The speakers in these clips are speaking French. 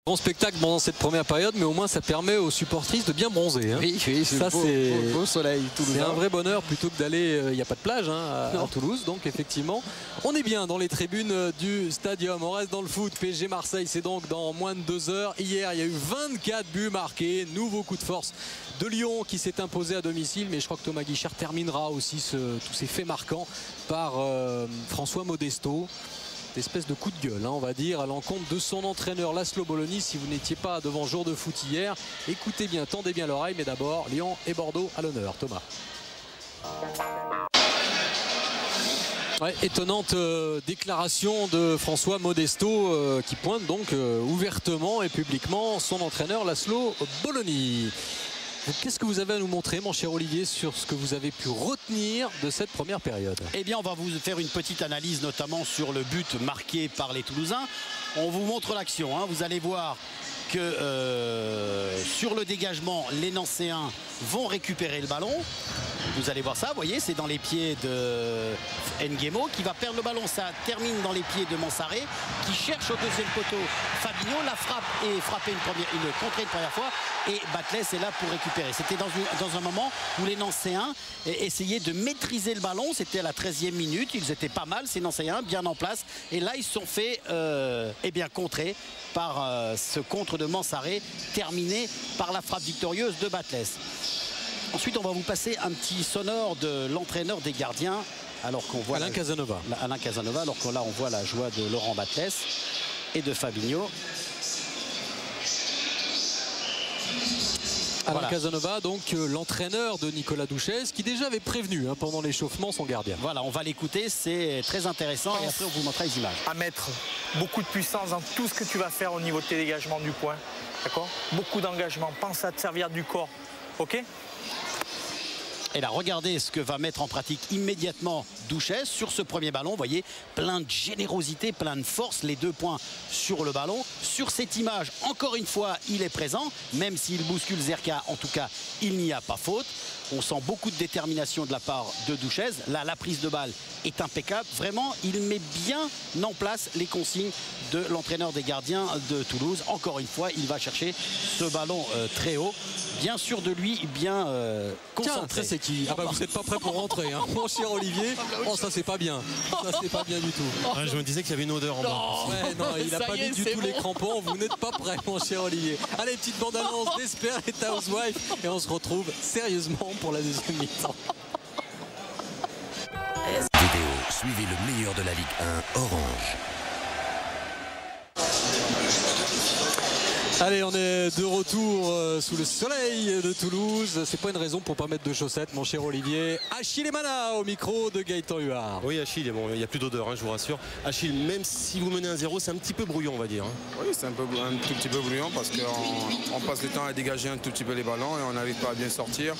Bon spectacle pendant cette première période, mais au moins ça permet aux supportrices de bien bronzer. Hein. Oui, ça c'est beau soleil. C'est un vrai bonheur plutôt que d'aller. Il n'y a pas de plage à Toulouse, donc effectivement, on est bien dans les tribunes du Stadium. On reste dans le foot. PSG Marseille, c'est donc dans moins de 2 heures. Hier, il y a eu 24 buts marqués. Nouveau coup de force de Lyon qui s'est imposé à domicile, mais je crois que Thomas Guichard terminera aussi tous ces faits marquants par François Modesto. Espèce de coup de gueule, hein, on va dire, à l'encontre de son entraîneur Laszlo Bologna. Si vous n'étiez pas devant Jour de foot hier, écoutez bien, tendez bien l'oreille, mais d'abord Lyon et Bordeaux à l'honneur. Thomas. Ouais, étonnante déclaration de François Modesto qui pointe donc ouvertement et publiquement son entraîneur Laszlo Bologna. Qu'est-ce que vous avez à nous montrer, mon cher Olivier, sur ce que vous avez pu retenir de cette première période? Eh bien, on va vous faire une petite analyse, notamment sur le but marqué par les Toulousains. On vous montre l'action, hein. Vous allez voir que sur le dégagement, les Nancéens vont récupérer le ballon. Vous allez voir ça, vous voyez, c'est dans les pieds de Nguemo qui va perdre le ballon. Ça termine dans les pieds de Mansaré qui cherche au deuxième poteau Fabinho. La frappe est frappée une contrée une première fois et Batles est là pour récupérer. C'était dans un moment où les Nancéens essayaient de maîtriser le ballon. C'était à la 13e minute. Ils étaient pas mal, ces Nancéens, bien en place. Et là, ils se sont fait contrés par ce contre de Mansaré, terminé par la frappe victorieuse de Batles. Ensuite, on va vous passer un petit sonore de l'entraîneur des gardiens. Alors qu'on voit Alain Casanova. Alain Casanova, alors que là, on voit la joie de Laurent Batles et de Fabinho. Alain Casanova, donc l'entraîneur de Nicolas Douchez, qui déjà avait prévenu pendant l'échauffement son gardien. Voilà, on va l'écouter, c'est très intéressant et après on vous montrera les images. À mettre beaucoup de puissance dans tout ce que tu vas faire au niveau de tes dégagements du point. D'accord? Beaucoup d'engagement, pense à te servir du corps. Ok? Et là, regardez ce que va mettre en pratique immédiatement Douchez sur ce premier ballon. Vous voyez, plein de générosité, plein de force, les 2 points sur le ballon. Sur cette image, encore une fois, il est présent. Même s'il bouscule Zerka, en tout cas, il n'y a pas faute. On sent beaucoup de détermination de la part de Douchez. Là, la prise de balle est impeccable. Vraiment, il met bien en place les consignes de l'entraîneur des gardiens de Toulouse. Encore une fois, il va chercher ce ballon très haut. Bien sûr de lui, bien concentré. Tiens, c'est qui? Ah bah, vous n'êtes pas prêt pour rentrer, hein. Mon cher Olivier. Oh, ça c'est pas bien. Ça c'est pas bien du tout. Ah, je me disais qu'il y avait une odeur en bas. Ouais, non, il n'a pas mis du tout les crampons. Vous n'êtes pas prêt, mon cher Olivier. Allez, petite bande-annonce d'Esperate Housewives et on se retrouve sérieusement pour la deuxième mi-temps. Vidéo, suivez le meilleur de la Ligue 1 Orange. Allez, on est de retour sous le soleil de Toulouse. C'est pas une raison pour pas mettre de chaussettes, mon cher Olivier. Achille Emana au micro de Gaëtan Huard. Oui, Achille, bon, il n'y a plus d'odeur, hein, je vous rassure. Achille, même si vous menez 1-0, c'est un petit peu brouillon, on va dire. Hein. Oui, c'est un tout petit peu brouillon parce qu'on passe le temps à dégager un tout petit peu les ballons et on n'arrive pas à bien sortir.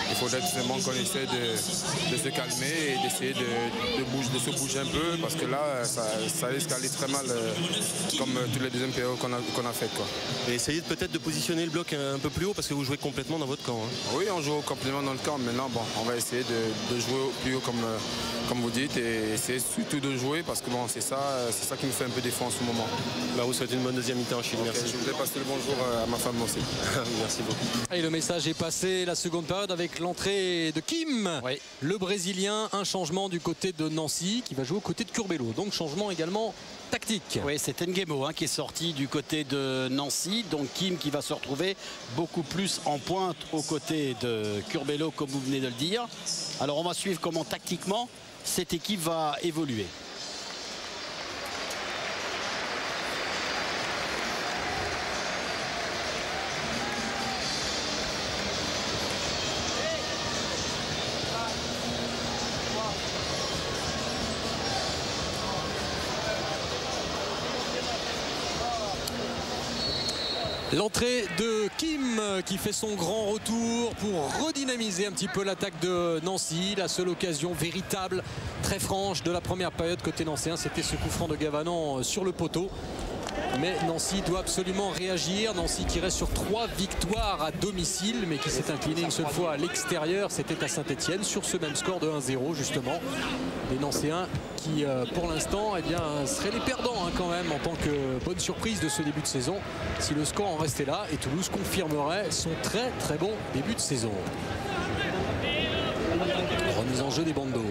Il faudrait tout simplement qu'on essaie de se calmer et d'essayer de se bouger un peu parce que là, ça risque d'aller très mal comme toutes les deuxièmes périodes qu'on a faites. Et essayez peut-être de positionner le bloc un peu plus haut parce que vous jouez complètement dans votre camp. Hein. Oui, on joue complètement dans le camp. Maintenant, bon, on va essayer de jouer plus haut comme vous dites et essayer surtout de jouer parce que bon, c'est ça qui nous fait un peu défaut en ce moment. Là, vous souhaitez une bonne deuxième mi-temps, Achille. Okay, merci. Je voulais passer le bonjour à ma femme aussi. Merci beaucoup. Et le message est passé, la seconde période avec l'entrée de Kim, oui. Le Brésilien. Un changement du côté de Nancy qui va jouer au côté de Curbelo. Donc changement également tactique. Oui, c'est Nguemo qui est sorti du côté de Nancy. Donc Kim qui va se retrouver beaucoup plus en pointe aux côtés de Curbelo, comme vous venez de le dire. Alors on va suivre comment tactiquement cette équipe va évoluer. L'entrée de Kim qui fait son grand retour pour redynamiser un petit peu l'attaque de Nancy. La seule occasion véritable, très franche de la première période côté nancéen, c'était ce coup franc de Gavanon sur le poteau. Mais Nancy doit absolument réagir. Nancy qui reste sur 3 victoires à domicile, mais qui s'est incliné une seule fois à l'extérieur. C'était à Saint-Etienne sur ce même score de 1-0 justement. Les Nancéens qui pour l'instant seraient les perdants quand même en tant que bonne surprise de ce début de saison. Si le score en restait là, et Toulouse confirmerait son très très bon début de saison. Remise en jeu des bandeaux.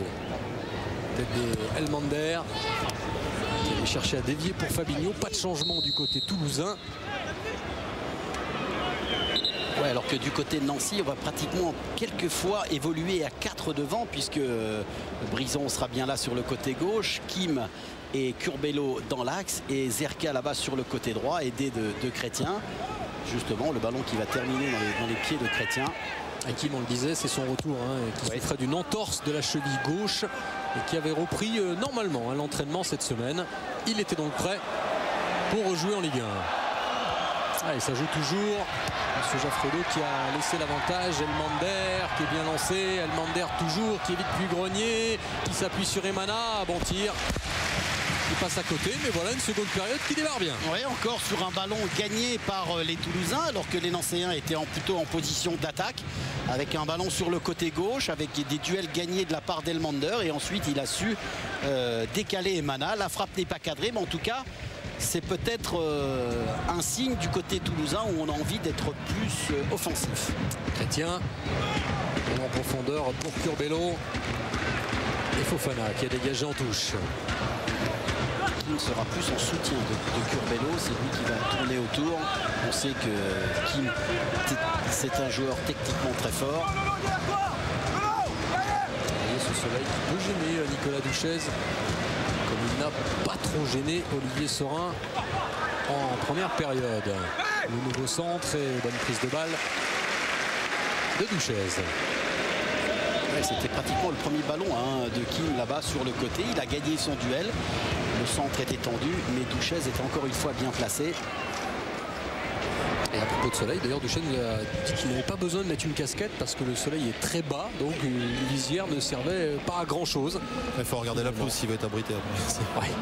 Tête de Elmander qui allait chercher à dévier pour Fabinho. Pas de changement du côté toulousain. Ouais, alors que du côté de Nancy, on va pratiquement quelquefois évoluer à 4 devant, puisque Brison sera bien là sur le côté gauche, Kim et Curbelo dans l'axe, et Zerka là-bas sur le côté droit, aidé de Chrétien. Justement, le ballon qui va terminer dans les pieds de Chrétien. Et Kim, on le disait, c'est son retour, qui souffrait d'une entorse de la cheville gauche et qui avait repris normalement l'entraînement cette semaine. Il était donc prêt pour rejouer en Ligue 1. Et ça joue toujours. Ce Jaffredo qui a laissé l'avantage. Elmander qui est bien lancé. Elmander toujours qui évite Puy-Grenier, qui s'appuie sur Emana. Bon tir. Il passe à côté, mais voilà une seconde période qui démarre bien. Oui, encore sur un ballon gagné par les Toulousains, alors que les Nancéens étaient plutôt en position d'attaque, avec un ballon sur le côté gauche, avec des duels gagnés de la part d'Elmander, et ensuite il a su décaler Emana. La frappe n'est pas cadrée, mais en tout cas, c'est peut-être un signe du côté toulousain où on a envie d'être plus offensif. Chrétien, en profondeur pour Curbelo. Et Fofana qui a dégagé en touche. Kim sera plus en soutien de Curbelo, c'est lui qui va tourner autour. On sait que Kim, c'est un joueur techniquement très fort. Et ce soleil qui peut gêner Nicolas Duchesne, comme il n'a pas trop gêné Olivier Saurin en première période. Le nouveau centre et bonne prise de balle de Duchesne. C'était pratiquement le premier ballon de Kim là-bas sur le côté. Il a gagné son duel. Le centre était tendu, mais Duchesne était encore une fois bien placé. Et à propos de soleil, d'ailleurs, Duchesne a dit qu'il n'avait pas besoin de mettre une casquette parce que le soleil est très bas, donc une visière ne servait pas à grand chose. Il faut regarder la pelouse s'il va être abrité après. Ouais.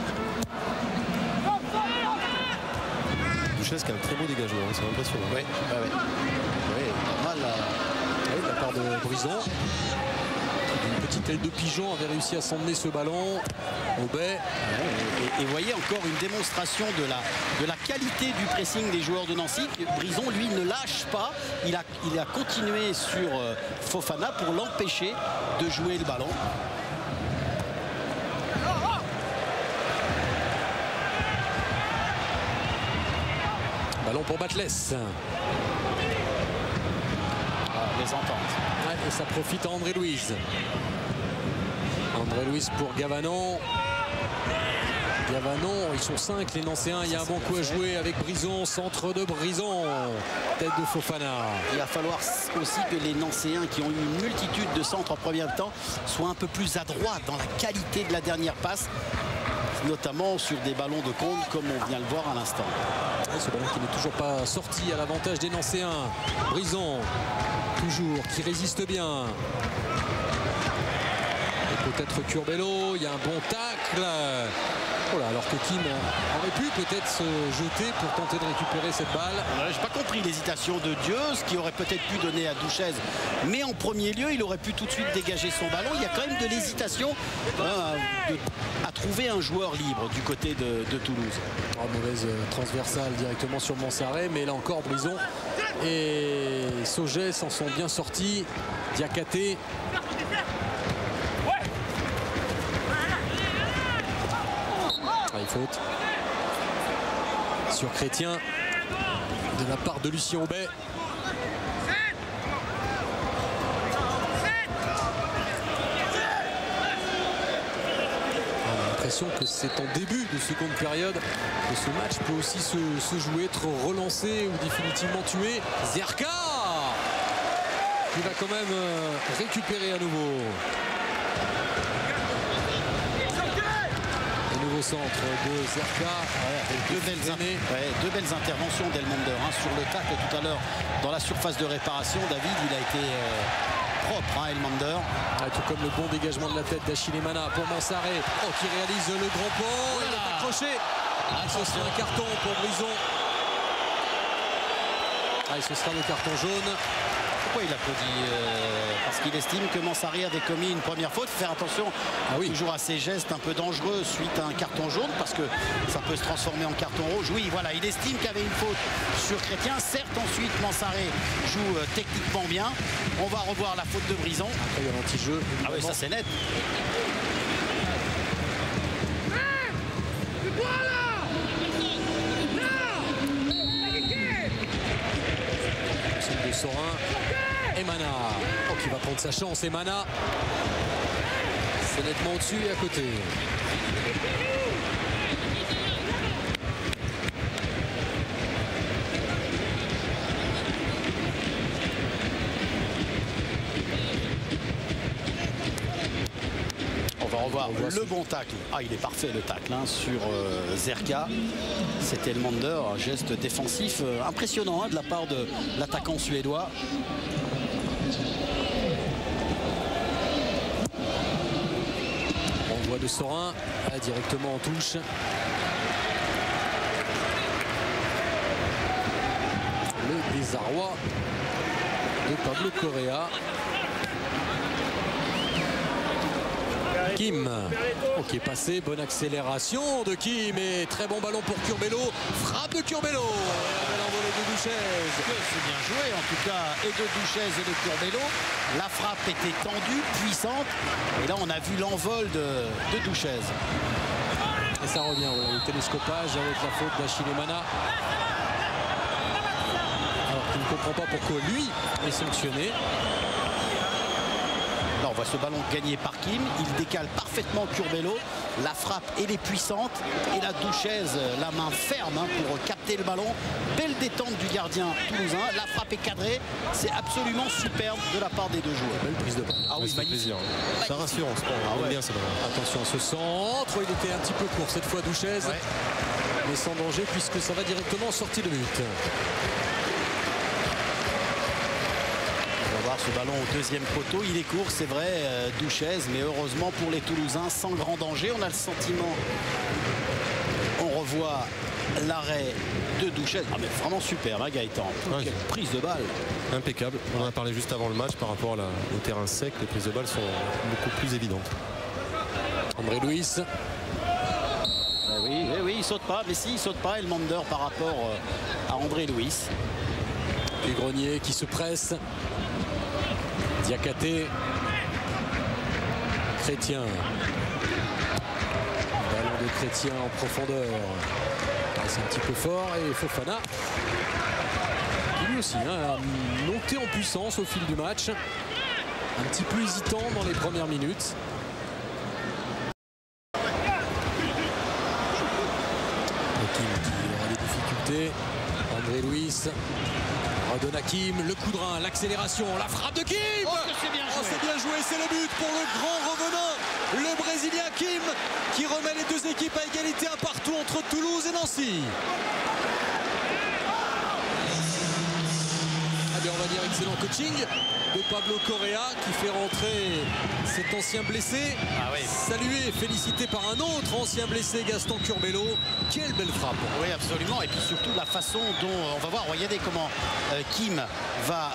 Duchesne qui a un très beau dégagement, c'est impressionnant. Oui, pas mal. De la part de Brison. Une petite aile de pigeon avait réussi à s'emmener ce ballon au baie. Et voyez encore une démonstration de la qualité du pressing des joueurs de Nancy. Brison, lui, ne lâche pas. Il a continué sur Fofana pour l'empêcher de jouer le ballon. Ballon pour Batles. Les ententes. Ouais, et ça profite à André Louise. André Louise pour Gavanon. Gavanon, ils sont 5 les Nancéens. Il y a un bon coup à jouer avec Brison. Centre de Brison. Tête de Fofana. Il va falloir aussi que les Nancéens, qui ont eu une multitude de centres en premier temps, soient un peu plus adroits dans la qualité de la dernière passe, notamment sur des ballons de compte comme on vient le voir à l'instant. Ce ballon qui n'est toujours pas sorti à l'avantage des Nancéens. Brison, toujours, qui résiste bien. Et peut-être Curbelo, il y a un bon tacle. Voilà, alors que Kim aurait pu peut-être se jeter pour tenter de récupérer cette balle. J'ai pas compris l'hésitation de Dieu, ce qui aurait peut-être pu donner à Duchesne. Mais en premier lieu, il aurait pu tout de suite dégager son ballon. Il y a quand même de l'hésitation à trouver un joueur libre du côté de Toulouse. Mauvaise transversale directement sur Mansaré, mais là encore Brison et Sauget s'en sont bien sortis. Diakaté. Il faute sur Chrétien de la part de Lucien Aubet. On a l'impression que c'est en début de seconde période que ce match peut aussi se jouer, être relancé ou définitivement tué. Zerka qui va quand même récupérer à nouveau. Centre de Zerka, deux belles interventions d'Elmander sur le tacle tout à l'heure dans la surface de réparation. David, il a été propre, Elmander. Tout comme le bon dégagement de la tête d'Achille Emana pour Mansaré, qui réalise le grand pont. Il est accroché. Ah, ce sera un carton pour Brison. Ah, et ce sera le carton jaune. Pourquoi il applaudit parce qu'il estime que Mansari avait commis une première faute. Faire attention toujours à ces gestes un peu dangereux suite à un carton jaune parce que ça peut se transformer en carton rouge. Oui, voilà, il estime qu'il y avait une faute sur Chrétien. Certes, ensuite, Mansari joue techniquement bien. On va revoir la faute de Brison. Après, il y a l'anti-jeu. Ah oui, ça c'est net. De Sorin. Emana. Oh, qui va prendre sa chance. Emana. C'est nettement au-dessus et à côté. On va revoir le bon tacle. Ah, il est parfait le tacle sur Zerka. C'était Elmander, un geste défensif impressionnant de la part de l'attaquant suédois. On voit de Sorin directement en touche. Le désarroi de Pablo Correa. Kim, qui est passé, bonne accélération de Kim et très bon ballon pour Curbelo, frappe de Curbelo, et la belle envolée de Duchesne. C'est bien joué en tout cas, et de Duchesne et de Curbelo. La frappe était tendue, puissante, et là on a vu l'envol de Duchesne. Et ça revient, voilà, le télescopage avec la faute d'Achille Emana. Alors qu'il ne comprend pas pourquoi lui est sanctionné. Là, on voit ce ballon gagné par Kim. Il décale parfaitement Curbelo. La frappe, elle est puissante. Et la Duchesne, la main ferme pour capter le ballon. Belle détente du gardien toulousain. La frappe est cadrée. C'est absolument superbe de la part des deux joueurs. Belle prise de balle. Ah oui, magnifique. Ça rassure en sport. On aime bien ce ballon. Attention à ce centre. Il était un petit peu court cette fois, Duchesne. Mais sans danger puisque ça va directement en sortie de but. Ce ballon au deuxième poteau, il est court, c'est vrai, Duchesne, mais heureusement pour les Toulousains, sans grand danger. On a le sentiment, on revoit l'arrêt de Duchesne. Ah mais vraiment super, hein, Gaëtan. Quelle prise de balle. Impeccable. On en a parlé juste avant le match par rapport au terrain sec. Les prises de balles sont beaucoup plus évidentes. André Luis. Oui, il saute pas, mais si, il saute pas, Elmander par rapport à André Luis. Et Grenier qui se presse. Diakate, Chrétien, ballon de Chrétien en profondeur, c'est un petit peu fort et Fofana qui lui aussi a monté en puissance au fil du match, un petit peu hésitant dans les premières minutes. Kim qui aura des difficultés, André Luis. Redonne à Kim, le coup de rein, l'accélération, la frappe de Kim. C'est bien joué. C'est bien joué, c'est le but pour le grand revenant, le Brésilien Kim, qui remet les deux équipes à égalité un partout entre Toulouse et Nancy. Allez, on va dire excellent coaching de Pablo Correa qui fait rentrer cet ancien blessé. Salué, félicité par un autre ancien blessé, Gaston Curbelo. Quelle belle frappe. Oui, absolument. Et puis surtout la façon dont, on va voir, regardez comment Kim va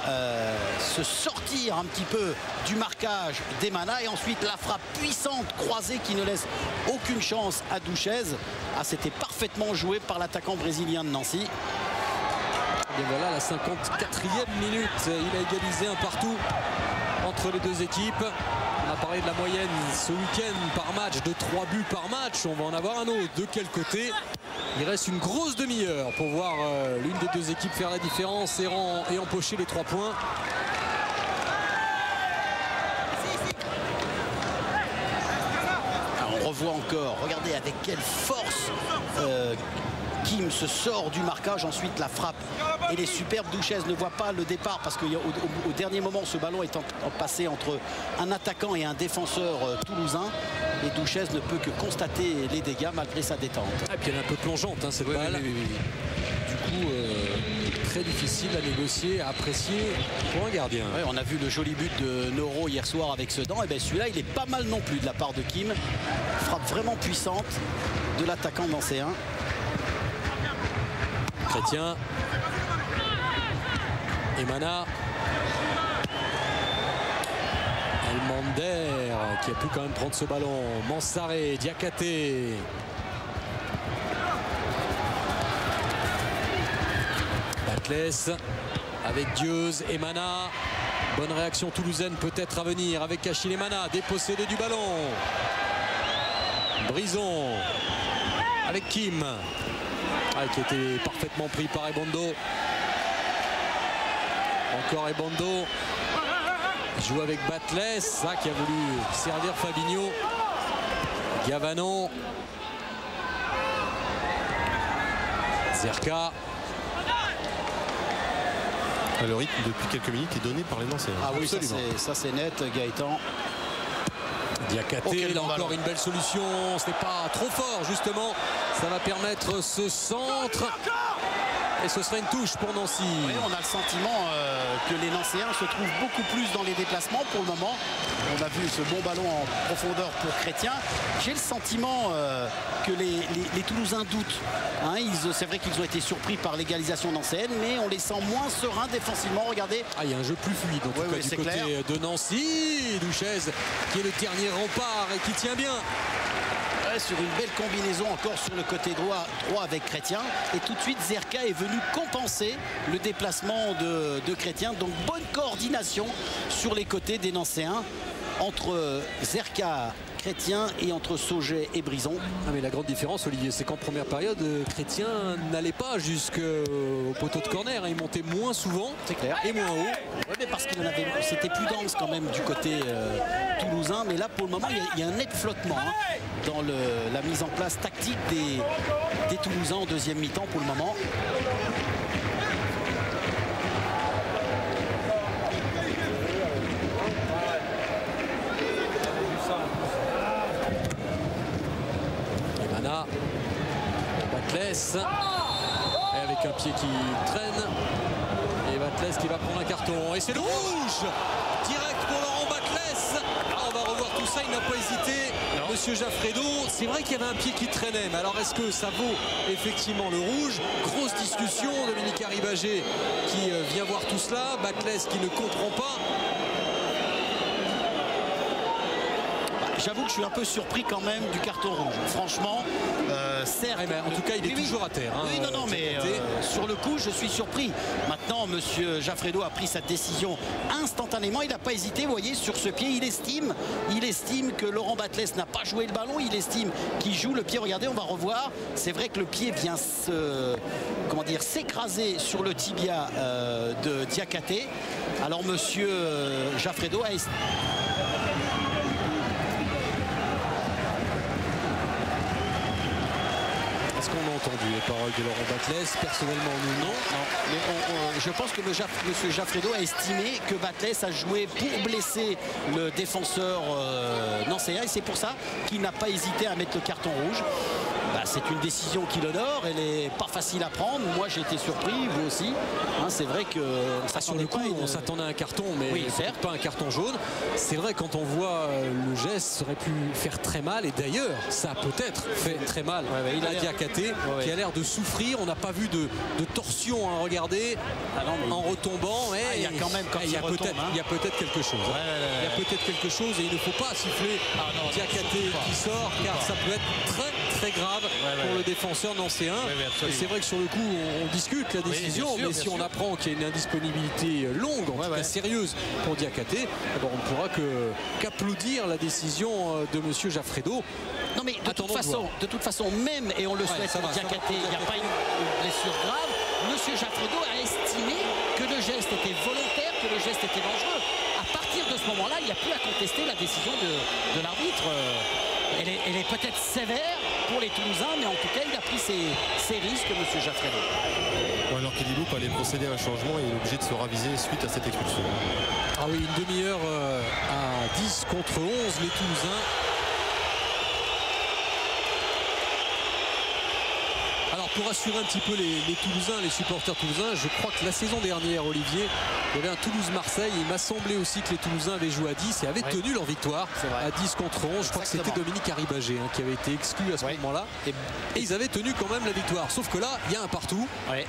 se sortir un petit peu du marquage d'Emana. Et ensuite la frappe puissante croisée qui ne laisse aucune chance à Duchesne. Ah, c'était parfaitement joué par l'attaquant brésilien de Nancy. Et voilà la 54e minute. Il a égalisé un partout entre les deux équipes. On a parlé de la moyenne ce week-end par match de 3 buts par match. On va en avoir un autre. De quel côté? Il reste une grosse demi-heure pour voir l'une des deux équipes faire la différence et empocher les 3 points. On revoit encore, regardez avec quelle force Kim se sort du marquage, ensuite la frappe. Et les superbes. Duchesne ne voit pas le départ parce qu'au dernier moment ce ballon est passé entre un attaquant et un défenseur toulousain. Et Duchesne ne peut que constater les dégâts malgré sa détente. Et puis elle est un peu plongeante cette balle. Du coup très difficile à négocier, à apprécier pour un gardien. On a vu le joli but de Noro hier soir avec Sedan. Et bien celui-là il est pas mal non plus de la part de Kim. Frappe vraiment puissante de l'attaquant nancéen. Chrétien. Emana. Elmander qui a pu quand même prendre ce ballon. Mansaré, Diakhaté. Batles avec Dieuze, Emana. Bonne réaction toulousaine peut-être à venir avec Achille Emana, dépossédé du ballon. Brison avec Kim, qui était parfaitement pris par Ebondo. Encore Ebondo. Joue avec Batles, ça qui a voulu servir Fabinho. Gavanon. Zerka. Le rythme depuis quelques minutes est donné par les Nancéens. Ah oui, ça c'est net, Gaëtan. Diakhaté, là encore une belle solution. Ce n'est pas trop fort justement. Ça va permettre ce centre. Et ce serait une touche pour Nancy. Oui, on a le sentiment que les Nancéens se trouvent beaucoup plus dans les déplacements pour le moment. On a vu ce bon ballon en profondeur pour Chrétien. J'ai le sentiment que les Toulousains doutent. Hein, c'est vrai qu'ils ont été surpris par l'égalisation nancéenne, mais on les sent moins sereins défensivement. Regardez. Il y a un jeu plus fluide en tout cas du côté clair de Nancy. Douchez qui est le dernier rempart et qui tient bien. Sur une belle combinaison encore sur le côté droit avec Chrétien, et tout de suite Zerka est venu compenser le déplacement de Chrétien. Donc bonne coordination sur les côtés des Nancéens entre Zerka, Chrétien et entre Sauget et Brison. Mais la grande différence, Olivier, c'est qu'en première période, Chrétien n'allait pas jusqu'au poteau de corner. Il montait moins souvent, c'est clair, et moins haut. Oui, mais parce qu'il en avait, c'était plus dense quand même du côté toulousain. Mais là, pour le moment, il y a un net flottement dans la mise en place tactique des Toulousains en deuxième mi-temps pour le moment. Batles, et avec un pied qui traîne, et Batles qui va prendre un carton, et c'est le rouge direct pour Laurent Batles. On va revoir tout ça, il n'a pas hésité. Monsieur Jaffredo, c'est vrai qu'il y avait un pied qui traînait, mais alors est-ce que ça vaut effectivement le rouge? Grosse discussion, Dominique Arribagé qui vient voir tout cela, Batles qui ne comprend pas. J'avoue que je suis un peu surpris quand même du carton rouge. Franchement, certes. En tout cas, il est toujours à terre. Oui, non, mais sur le coup, je suis surpris. Maintenant, monsieur Jaffredo a pris sa décision instantanément. Il n'a pas hésité. Vous voyez, sur ce pied, il estime que Laurent Batles n'a pas joué le ballon. Il estime qu'il joue le pied. Regardez, on va revoir. C'est vrai que le pied vient s'écraser sur le tibia de Diakhaté. Alors, monsieur Jaffredo a estimé. Est-ce qu'on a entendu les paroles de Laurent Batles? Personnellement, nous, non. Mais je pense que M. Jaffredo a estimé que Batles a joué pour blesser le défenseur nancéen, et c'est pour ça qu'il n'a pas hésité à mettre le carton rouge. C'est une décision qui l'honore, elle n'est pas facile à prendre. Moi j'ai été surpris, vous aussi. C'est vrai que sur le coup on s'attendait à un carton, mais oui, pas un carton jaune. C'est vrai, quand on voit le geste, ça aurait pu faire très mal, et d'ailleurs ça a peut-être fait très mal à Diakhaté qui a l'air de souffrir. On n'a pas vu de torsion, regardez, en retombant. Il y a quand même, il y a peut-être quelque chose. Il y a peut-être quelque chose, et il ne faut pas siffler Diakhaté qui sort, car ça peut être très très grave pour le défenseur nancéen. Et c'est vrai que sur le coup on discute la décision, mais si on apprend qu'il y a une indisponibilité longue, en tout cas sérieuse pour Diakhaté, on ne pourra qu'applaudir la décision de monsieur Jaffredo. Non, mais de toute façon, même, et on le souhaite pour Diakhaté, il n'y a pas une blessure grave, monsieur Jaffredo a estimé que le geste était volontaire, que le geste était dangereux. À partir de ce moment-là, il n'y a plus à contester la décision de l'arbitre. Elle est peut-être sévère pour les Toulousains, mais en tout cas, il a pris ses risques, monsieur Jaffredo. Alors qu'Eliloup allait procéder à un changement et il est obligé de se raviser suite à cette expulsion. Ah oui, une demi-heure à 10 contre 11, les Toulousains. Alors Alors pour assurer un petit peu les Toulousains, les supporters toulousains, je crois que la saison dernière, Olivier, il y avait un Toulouse-Marseille. Il m'a semblé aussi que les Toulousains avaient joué à 10 et avaient tenu leur victoire à 10 contre 11. Je crois que c'était Dominique Arribagé qui avait été exclu à ce moment-là. Et ils avaient tenu quand même la victoire. Sauf que là, il y a un partout.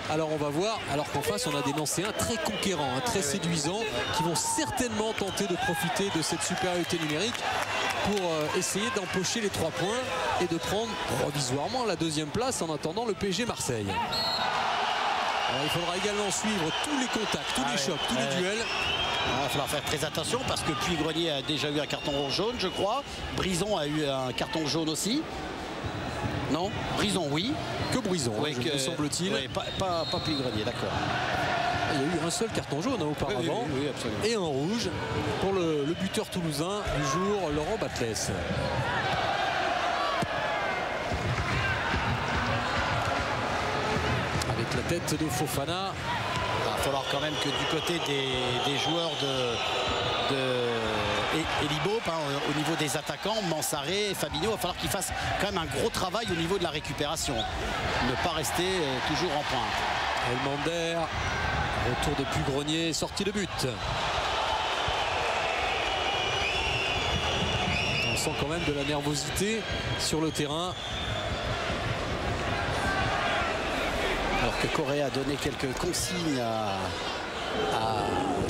Alors on va voir, alors qu'en face, on a des Nancéens très conquérants, très séduisants, qui vont certainement tenter de profiter de cette supériorité numérique pour essayer d'empocher les 3 points et de prendre provisoirement la 2e place en attendant le PSG Marseille. Alors, il faudra également suivre tous les contacts, tous les chocs, tous les duels. Il va falloir faire très attention parce que Puy-Grenier a déjà eu un carton jaune, je crois. Brison a eu un carton jaune aussi. Non, Brison, oui. Que Brison, me semble-t-il. Pas Puy-Grenier, d'accord. Il y a eu un seul carton jaune auparavant et un rouge pour le buteur toulousain du jour, Laurent Batles. Avec la tête de Fofana. Il va falloir quand même que du côté des joueurs de Elibo, au niveau des attaquants, Mansaré et Fabinho, il va falloir qu'ils fassent quand même un gros travail au niveau de la récupération. Ne pas rester toujours en pointe. Elmander. Retour de Puy-Grenier, sortie de but. On sent quand même de la nervosité sur le terrain. Alors que Correa a donné quelques consignes à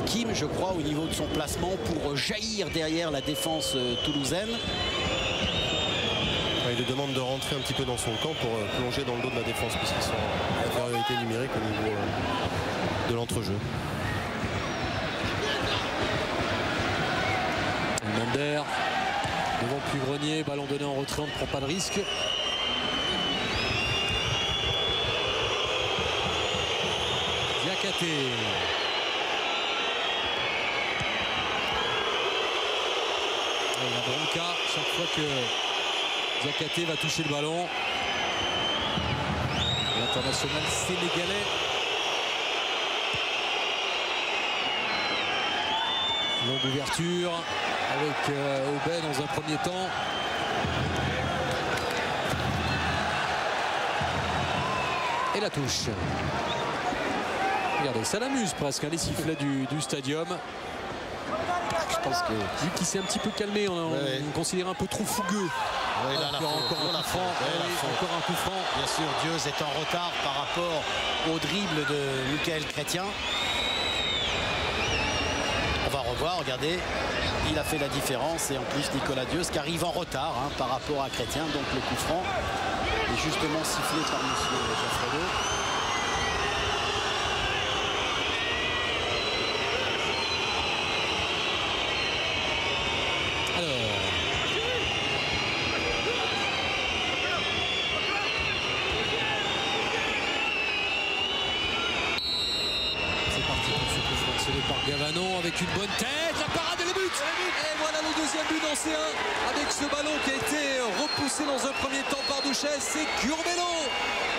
Kim, je crois, au niveau de son placement pour jaillir derrière la défense toulousaine. Il lui demande de rentrer un petit peu dans son camp pour plonger dans le dos de la défense puisqu'ils sont en infériorité numérique au niveau de l'entrejeu. Elmander devant Puy-Grenier, ballon donné en retrait, on ne prend pas de risque. Diakhaté. La bronca chaque fois que Diakhaté va toucher le ballon. L'international sénégalais. Longue ouverture avec Aubin dans un premier temps. Et la touche. Regardez, ça l'amuse presque, les sifflets du stadium. Je pense que vu qu'il s'est un petit peu calmé, on considère un peu trop fougueux. Encore un coup franc. Bien sûr, Dieuze est en retard par rapport au dribble de Michael Chrétien. On va revoir, regardez, il a fait la différence et en plus Nicolas Dieuze qui arrive en retard par rapport à Chrétien, donc le coup franc est justement sifflé par M. Geoffredo. Gavanon avec une bonne tête, la parade et le but. Et voilà le deuxième but nancéen avec ce ballon qui a été repoussé dans un premier temps par Douchez. C'est Curbelo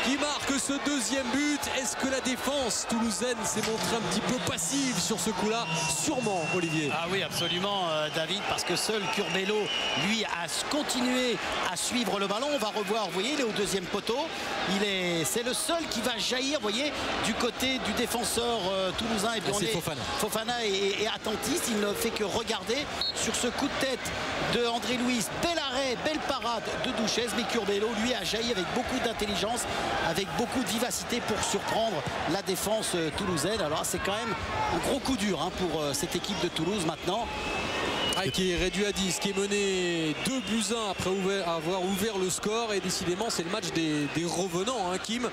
qui marque ce deuxième but. Est-ce que la défense toulousaine s'est montrée un petit peu passive sur ce coup-là? Sûrement, Olivier. Ah oui, absolument, David, parce que seul Curbelo, lui, a continué à suivre le ballon. On va revoir, vous voyez, il est au deuxième poteau. C'est le seul qui va jaillir, vous voyez, du côté du défenseur toulousain. Et c'est Fofana. Fofana est attentiste, il ne fait que regarder sur ce coup de tête de André Louis. Bel arrêt, belle parade de Douchez, mais Curbelo, lui, a jailli avec beaucoup d'intelligence, avec beaucoup de vivacité pour surprendre la défense toulousaine. Alors c'est quand même un gros coup dur pour cette équipe de Toulouse maintenant. Qui est réduit à 10, qui est mené 2-1 après avoir ouvert le score. Et décidément, c'est le match des revenants. Kim,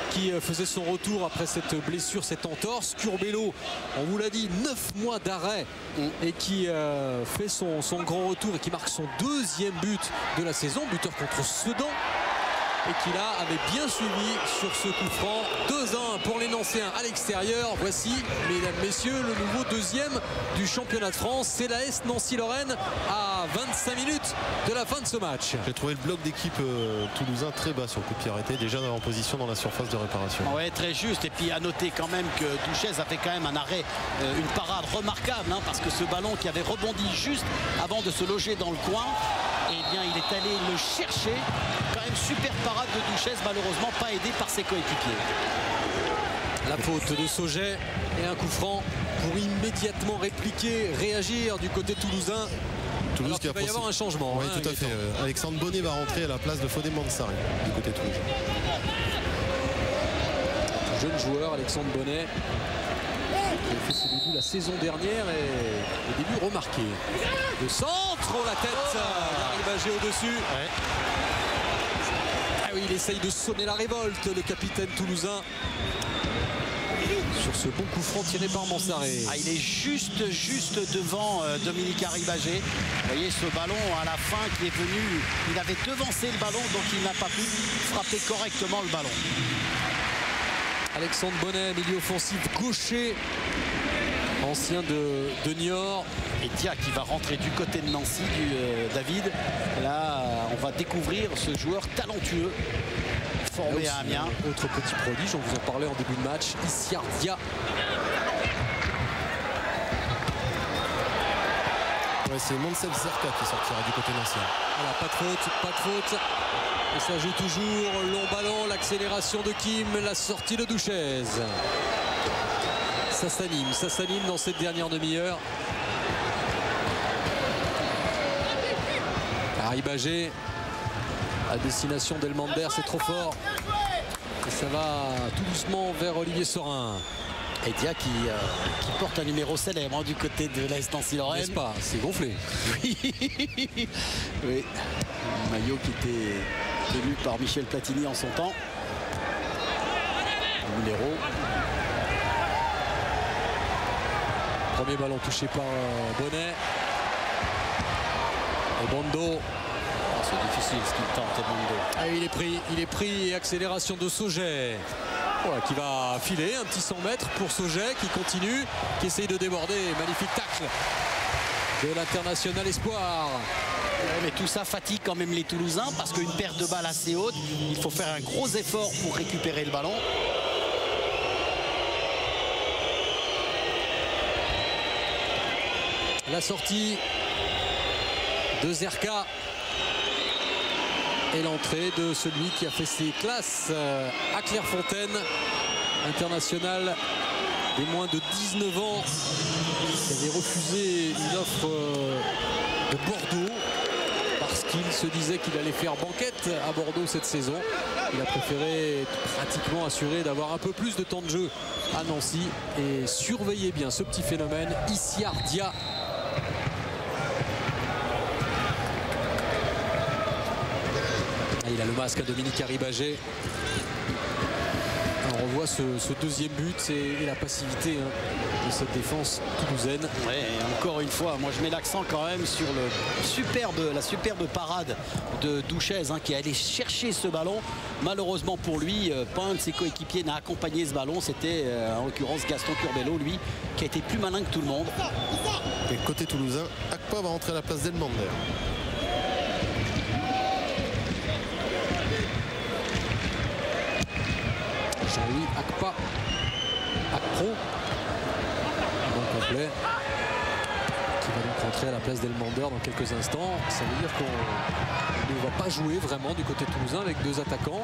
qui faisait son retour après cette blessure, cette entorse. Curbelo, on vous l'a dit, 9 mois d'arrêt et qui fait son grand retour et qui marque son deuxième but de la saison, buteur contre Sedan. Et qui là avait bien suivi sur ce coup franc. 2-1 pour les Nancéens à l'extérieur. Voici, mesdames, messieurs, le nouveau deuxième du championnat de France. C'est l'AS Nancy-Lorraine à 25 minutes de la fin de ce match. J'ai trouvé le bloc d'équipe toulousain très bas sur le coup de pied arrêté, déjà en position dans la surface de réparation. Oui, très juste. Et puis à noter quand même que Douchez a fait quand même un arrêt, une parade remarquable, parce que ce ballon qui avait rebondi juste avant de se loger dans le coin. Et bien, il est allé le chercher. Quand même super parade de Douchez, malheureusement pas aidé par ses coéquipiers. La faute de Sauget et un coup franc pour immédiatement répliquer, réagir du côté toulousain. Toulouse Alors qui il va y avoir un changement. Oui, hein, tout à fait. Alexandre Bonnet va rentrer à la place de Fodé Mansari du côté toulousain. Jeune joueur, Alexandre Bonnet, qui a fait ses débuts la saison dernière et au début remarqué. Le centre, oh la tête, Gary Bagé au-dessus. Ouais. Ah oui, il essaye de sonner la révolte, le capitaine toulousain. Sur ce bon coup franc tiré par Mansaré. Ah, il est juste devant Dominique Arribagé. Vous voyez ce ballon à la fin qui est venu. Il avait devancé le ballon, donc il n'a pas pu frapper correctement le ballon. Alexandre Bonnet, milieu offensif gaucher, ancien de Niort. Et Dia qui va rentrer du côté de Nancy, David. Là, on va découvrir ce joueur talentueux formé à Amiens. Autre petit prodige, on vous en parlait en début de match, Issiar Dia. Ouais, c'est Monsel Zerka qui sortira du côté nancien. Voilà, pas de faute. Et ça joue toujours, long ballon, l'accélération de Kim, la sortie de Douchez. Ça s'anime dans cette dernière demi-heure. Arribagé, à destination d'Elmander, c'est trop fort. Et ça va tout doucement vers Olivier Sorin. Et Dia qui porte un numéro célèbre du côté de l'Est Nancy-Lorraine. N'est-ce pas? C'est gonflé. Oui. Oui. Un maillot qui était tenu par Michel Platini en son temps. Le numéro. Premier ballon touché par Bonnet. Et Bondo. Oh, c'est difficile ce qu'il tente, Bondo. Ah, il est pris et accélération de Sauget. Voilà, qui va filer un petit 100 mètres pour Sauget qui continue, qui essaye de déborder. Magnifique tacle de l'international espoir. Ouais, mais tout ça fatigue quand même les Toulousains parce qu'une perte de balle assez haute, il faut faire un gros effort pour récupérer le ballon. La sortie de Zerka et l'entrée de celui qui a fait ses classes à Clairefontaine, international des moins de 19 ans, qui avait refusé une offre de Bordeaux parce qu'il se disait qu'il allait faire banquette à Bordeaux cette saison. Il a préféré pratiquement assurer d'avoir un peu plus de temps de jeu à Nancy. Et surveillez bien ce petit phénomène, Issiar Dia. Il a le masque à Dominique Arribagé. On revoit ce deuxième but et la passivité de cette défense toulousaine. Ouais, et encore une fois, moi je mets l'accent quand même sur la superbe parade de Douchez qui est allé chercher ce ballon. Malheureusement pour lui, pas un de ses coéquipiers n'a accompagné ce ballon. C'était en l'occurrence Gaston Curbelo, lui, qui a été plus malin que tout le monde. Et côté toulousain, Akpa va rentrer à la place d'Elmander. Jean-Louis Akpa, Akpro, bon complet, qui va donc rentrer à la place d'Elmander dans quelques instants. Ça veut dire qu'on ne va pas jouer vraiment du côté toulousain avec deux attaquants.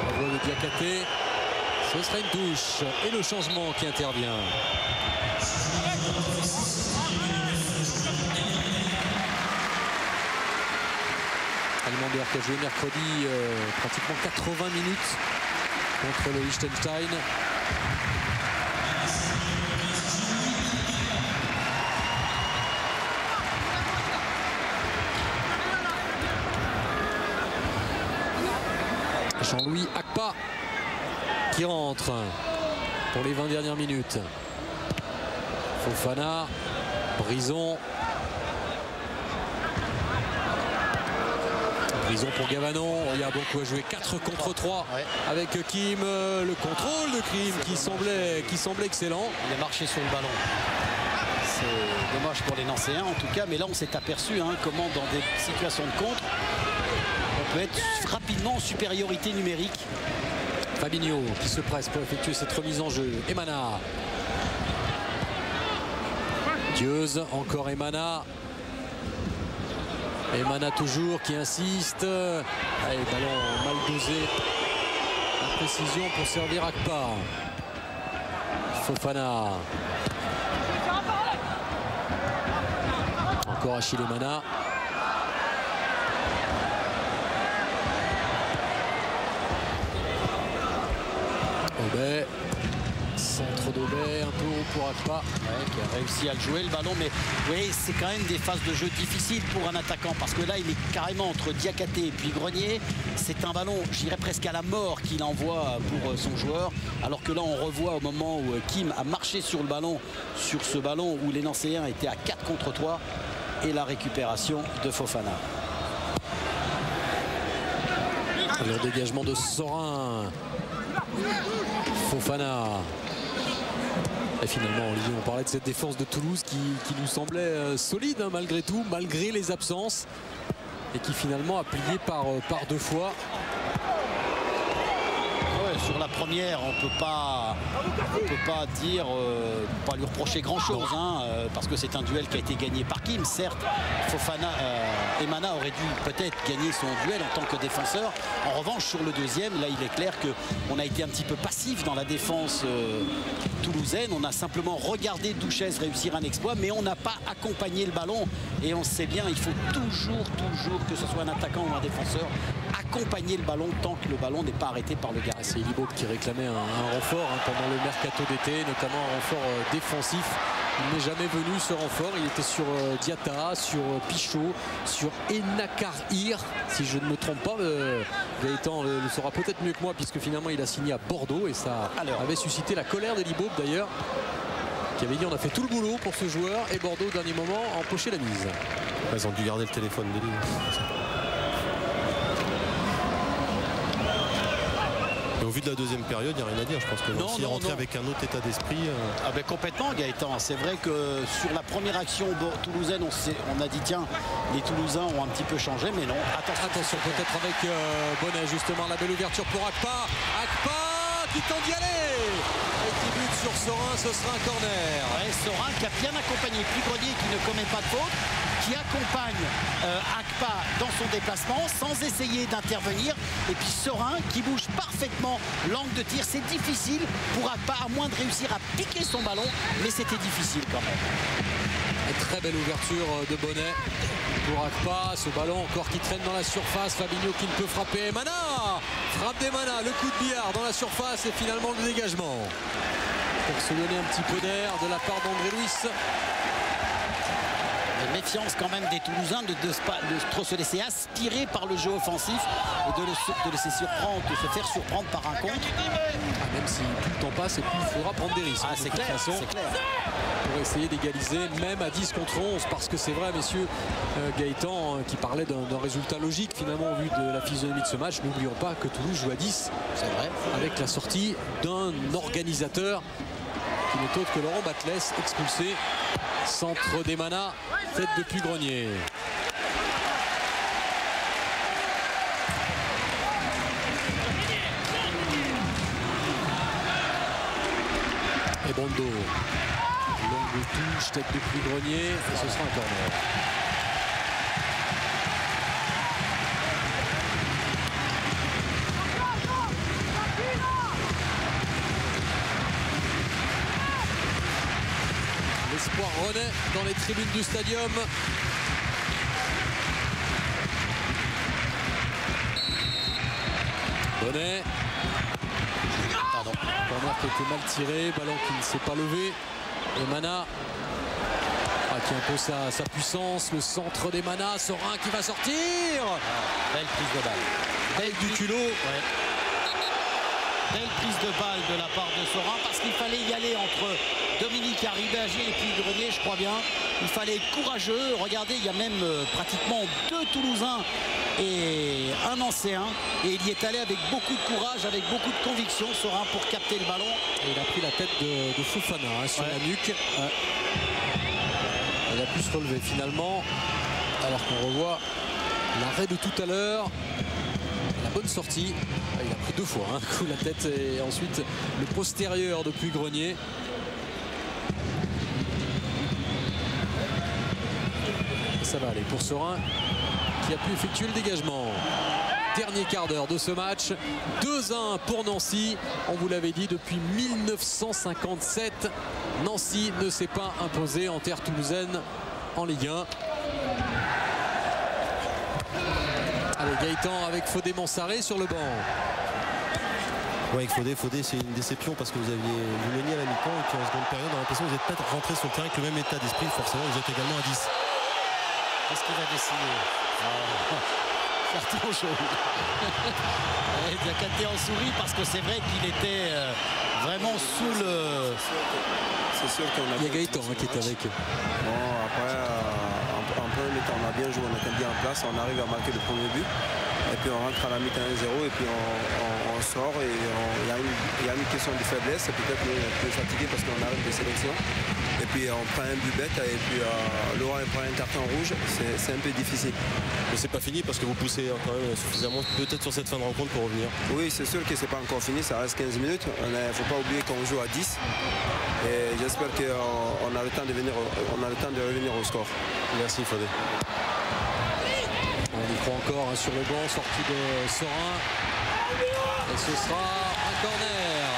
La voix de Diakhaté, ce sera une touche et le changement qui intervient. Elmander qui a joué mercredi pratiquement 80 minutes contre le Liechtenstein. Jean-Louis Akpa qui rentre pour les 20 dernières minutes. Fofana, Brison. Brison pour Gavanon. Il y a beaucoup à jouer, 4 contre 3 avec Kim. Le contrôle de Kim qui semblait excellent. Il a marché sur le ballon. C'est dommage pour les Nancéens en tout cas, mais là on s'est aperçu comment dans des situations de contre on peut être rapidement en supériorité numérique. Fabinho qui se presse pour effectuer cette remise en jeu. Emana. Pieuse, encore Emana. Emana toujours qui insiste. Allez, ballon mal dosé. La précision pour servir Akpa. Fofana. Encore Achille Emana. Aubet. Centre d'Aubet, un peu haut pour Akpa. Ouais, qui a réussi à le jouer le ballon, mais oui, c'est quand même des phases de jeu difficiles pour un attaquant parce que là il est carrément entre Diakhaté et puis Grenier. C'est un ballon, je dirais presque à la mort qu'il envoie pour son joueur, alors que là on revoit au moment où Kim a marché sur le ballon, sur ce ballon où les Nancéens étaient à 4 contre 3 et la récupération de Fofana. Le dégagement de Sorin. Fofana. Et finalement, Olivier, on parlait de cette défense de Toulouse qui nous semblait solide hein, malgré tout, malgré les absences. Et qui finalement a plié par 2 fois. Ouais, sur la première, on peut pas dire, pas lui reprocher grand chose, hein, parce que c'est un duel qui a été gagné par Kim. Certes, Fofana, Emana aurait dû peut-être gagner son duel en tant que défenseur. En revanche, sur le deuxième, là, il est clair qu'on a été un petit peu passif dans la défense toulousaine. On a simplement regardé Douchez réussir un exploit, mais on n'a pas accompagné le ballon. Et on sait bien, il faut toujours, que ce soit un attaquant ou un défenseur, accompagner le ballon tant que le ballon n'est pas arrêté par le gardien. C'est Libob qui réclamait un renfort hein, pendant le mercato d'été, notamment un renfort défensif. Il n'est jamais venu ce renfort. Il était sur Diatta, sur Pichot, sur Enakarir, si je ne me trompe pas. Gaëtan le saura peut-être mieux que moi puisque finalement il a signé à Bordeaux et ça avait suscité la colère de Libob d'ailleurs, qui avait dit on a fait tout le boulot pour ce joueur et Bordeaux au dernier moment a empoché la mise. Ils ont dû garder le téléphone de lui. Et au vu de la deuxième période, il n'y a rien à dire. Je pense que Nancy est rentré avec un autre état d'esprit. Ah ben complètement, Gaëtan. C'est vrai que sur la première action toulousaine, on a dit tiens, les Toulousains ont un petit peu changé, mais non. Attention peut-être avec Bonnet, justement, la belle ouverture pour Akpa. Akpa qui tente d'y aller et qui bute sur Sorin, ce sera un corner. Ouais, Sorin qui a bien accompagné Grenier qui ne commet pas de faute, qui accompagne Akpa dans son déplacement sans essayer d'intervenir, et puis Sorin qui bouge parfaitement l'angle de tir. C'est difficile pour Akpa, à moins de réussir à piquer son ballon, mais c'était difficile quand même. Et très belle ouverture de Bonnet pour Akpa. Ce ballon encore qui traîne dans la surface. Fabinho qui ne peut frapper. Emana, frappe d'Emana, le coup de billard dans la surface et finalement le dégagement. Pour se donner un petit peu d'air de la part d'André Luis. Méfiance quand même des Toulousains de trop se laisser aspirer par le jeu offensif et de laisser surprendre, de se faire surprendre par un contre. Même si plus le temps passe et plus il faudra prendre des risques. C'est clair, c'est clair. Pour essayer d'égaliser même à 10 contre 11, parce que c'est vrai, messieurs, Gaëtan qui parlait d'un résultat logique finalement au vu de la physionomie de ce match. N'oublions pas que Toulouse joue à 10, c'est vrai, avec la sortie d'un organisateur qui n'est autre que Laurent Batles, expulsé. Centre d'Emana, tête depuis Grenier. Et Bondo. Longue touche, tête depuis Grenier, et ce sera un corner. L'espoir renaît dans les tribunes du stadium. Bonnet. Pardon. Corner qui était mal tiré, ballon qui ne s'est pas levé. Emana qui impose sa puissance. Le centre d'Emana, Sorin qui va sortir. Belle prise de balle. Belle du culot. Ouais. Belle prise de balle de la part de Sorin parce qu'il fallait y aller entre Dominique Arribagé et puis Grenier, je crois bien. Il fallait être courageux. Regardez, il y a même pratiquement 2 Toulousains et un Nancéen. Et il y est allé avec beaucoup de courage, avec beaucoup de conviction, Sorin, pour capter le ballon. Et il a pris la tête de Fofana sur la nuque. Il a pu se relever finalement. Alors qu'on revoit l'arrêt de tout à l'heure. La bonne sortie. Il a pris 2 fois un coup la tête et ensuite le postérieur depuis Grenier. ça va aller pour Serein qui a pu effectuer le dégagement. Dernier quart d'heure de ce match. 2-1 pour Nancy. On vous l'avait dit, depuis 1957, Nancy ne s'est pas imposé en terre toulousaine en Ligue 1. Allez, Gaëtan avec Fodé Mansaré sur le banc. Ouais, avec Fodé c'est une déception parce que vous meniez à la mi-temps et puis en seconde période on a l'impression que vous êtes peut-être rentré sur le terrain avec le même état d'esprit. Forcément vous êtes également à 10. Qu'est-ce qu'il va décider? Carton jaune. Diakhaté en sourit parce que c'est vrai qu'il était vraiment sous le... C'est sûr qu'on a... Il y a Gaëtan qui est avec. Bon, après, un peu, on a bien joué, on était bien en place, on arrive à marquer le premier but. Et puis on rentre à la mi-temps 1-0 et puis on sort et il y a une question de faiblesse, peut-être plus fatigué parce qu'on arrive des sélections. Et puis on prend un but bête et puis Laurent prend un carton rouge, c'est un peu difficile. Mais c'est pas fini parce que vous poussez quand même suffisamment peut-être sur cette fin de rencontre pour revenir. Oui, c'est sûr que c'est pas encore fini, ça reste 15 minutes. Il ne faut pas oublier qu'on joue à 10. Et j'espère qu'on a le temps de revenir au score. Merci Fodé. On y croit encore sur le banc, sortie de Serein. Et ce sera un corner.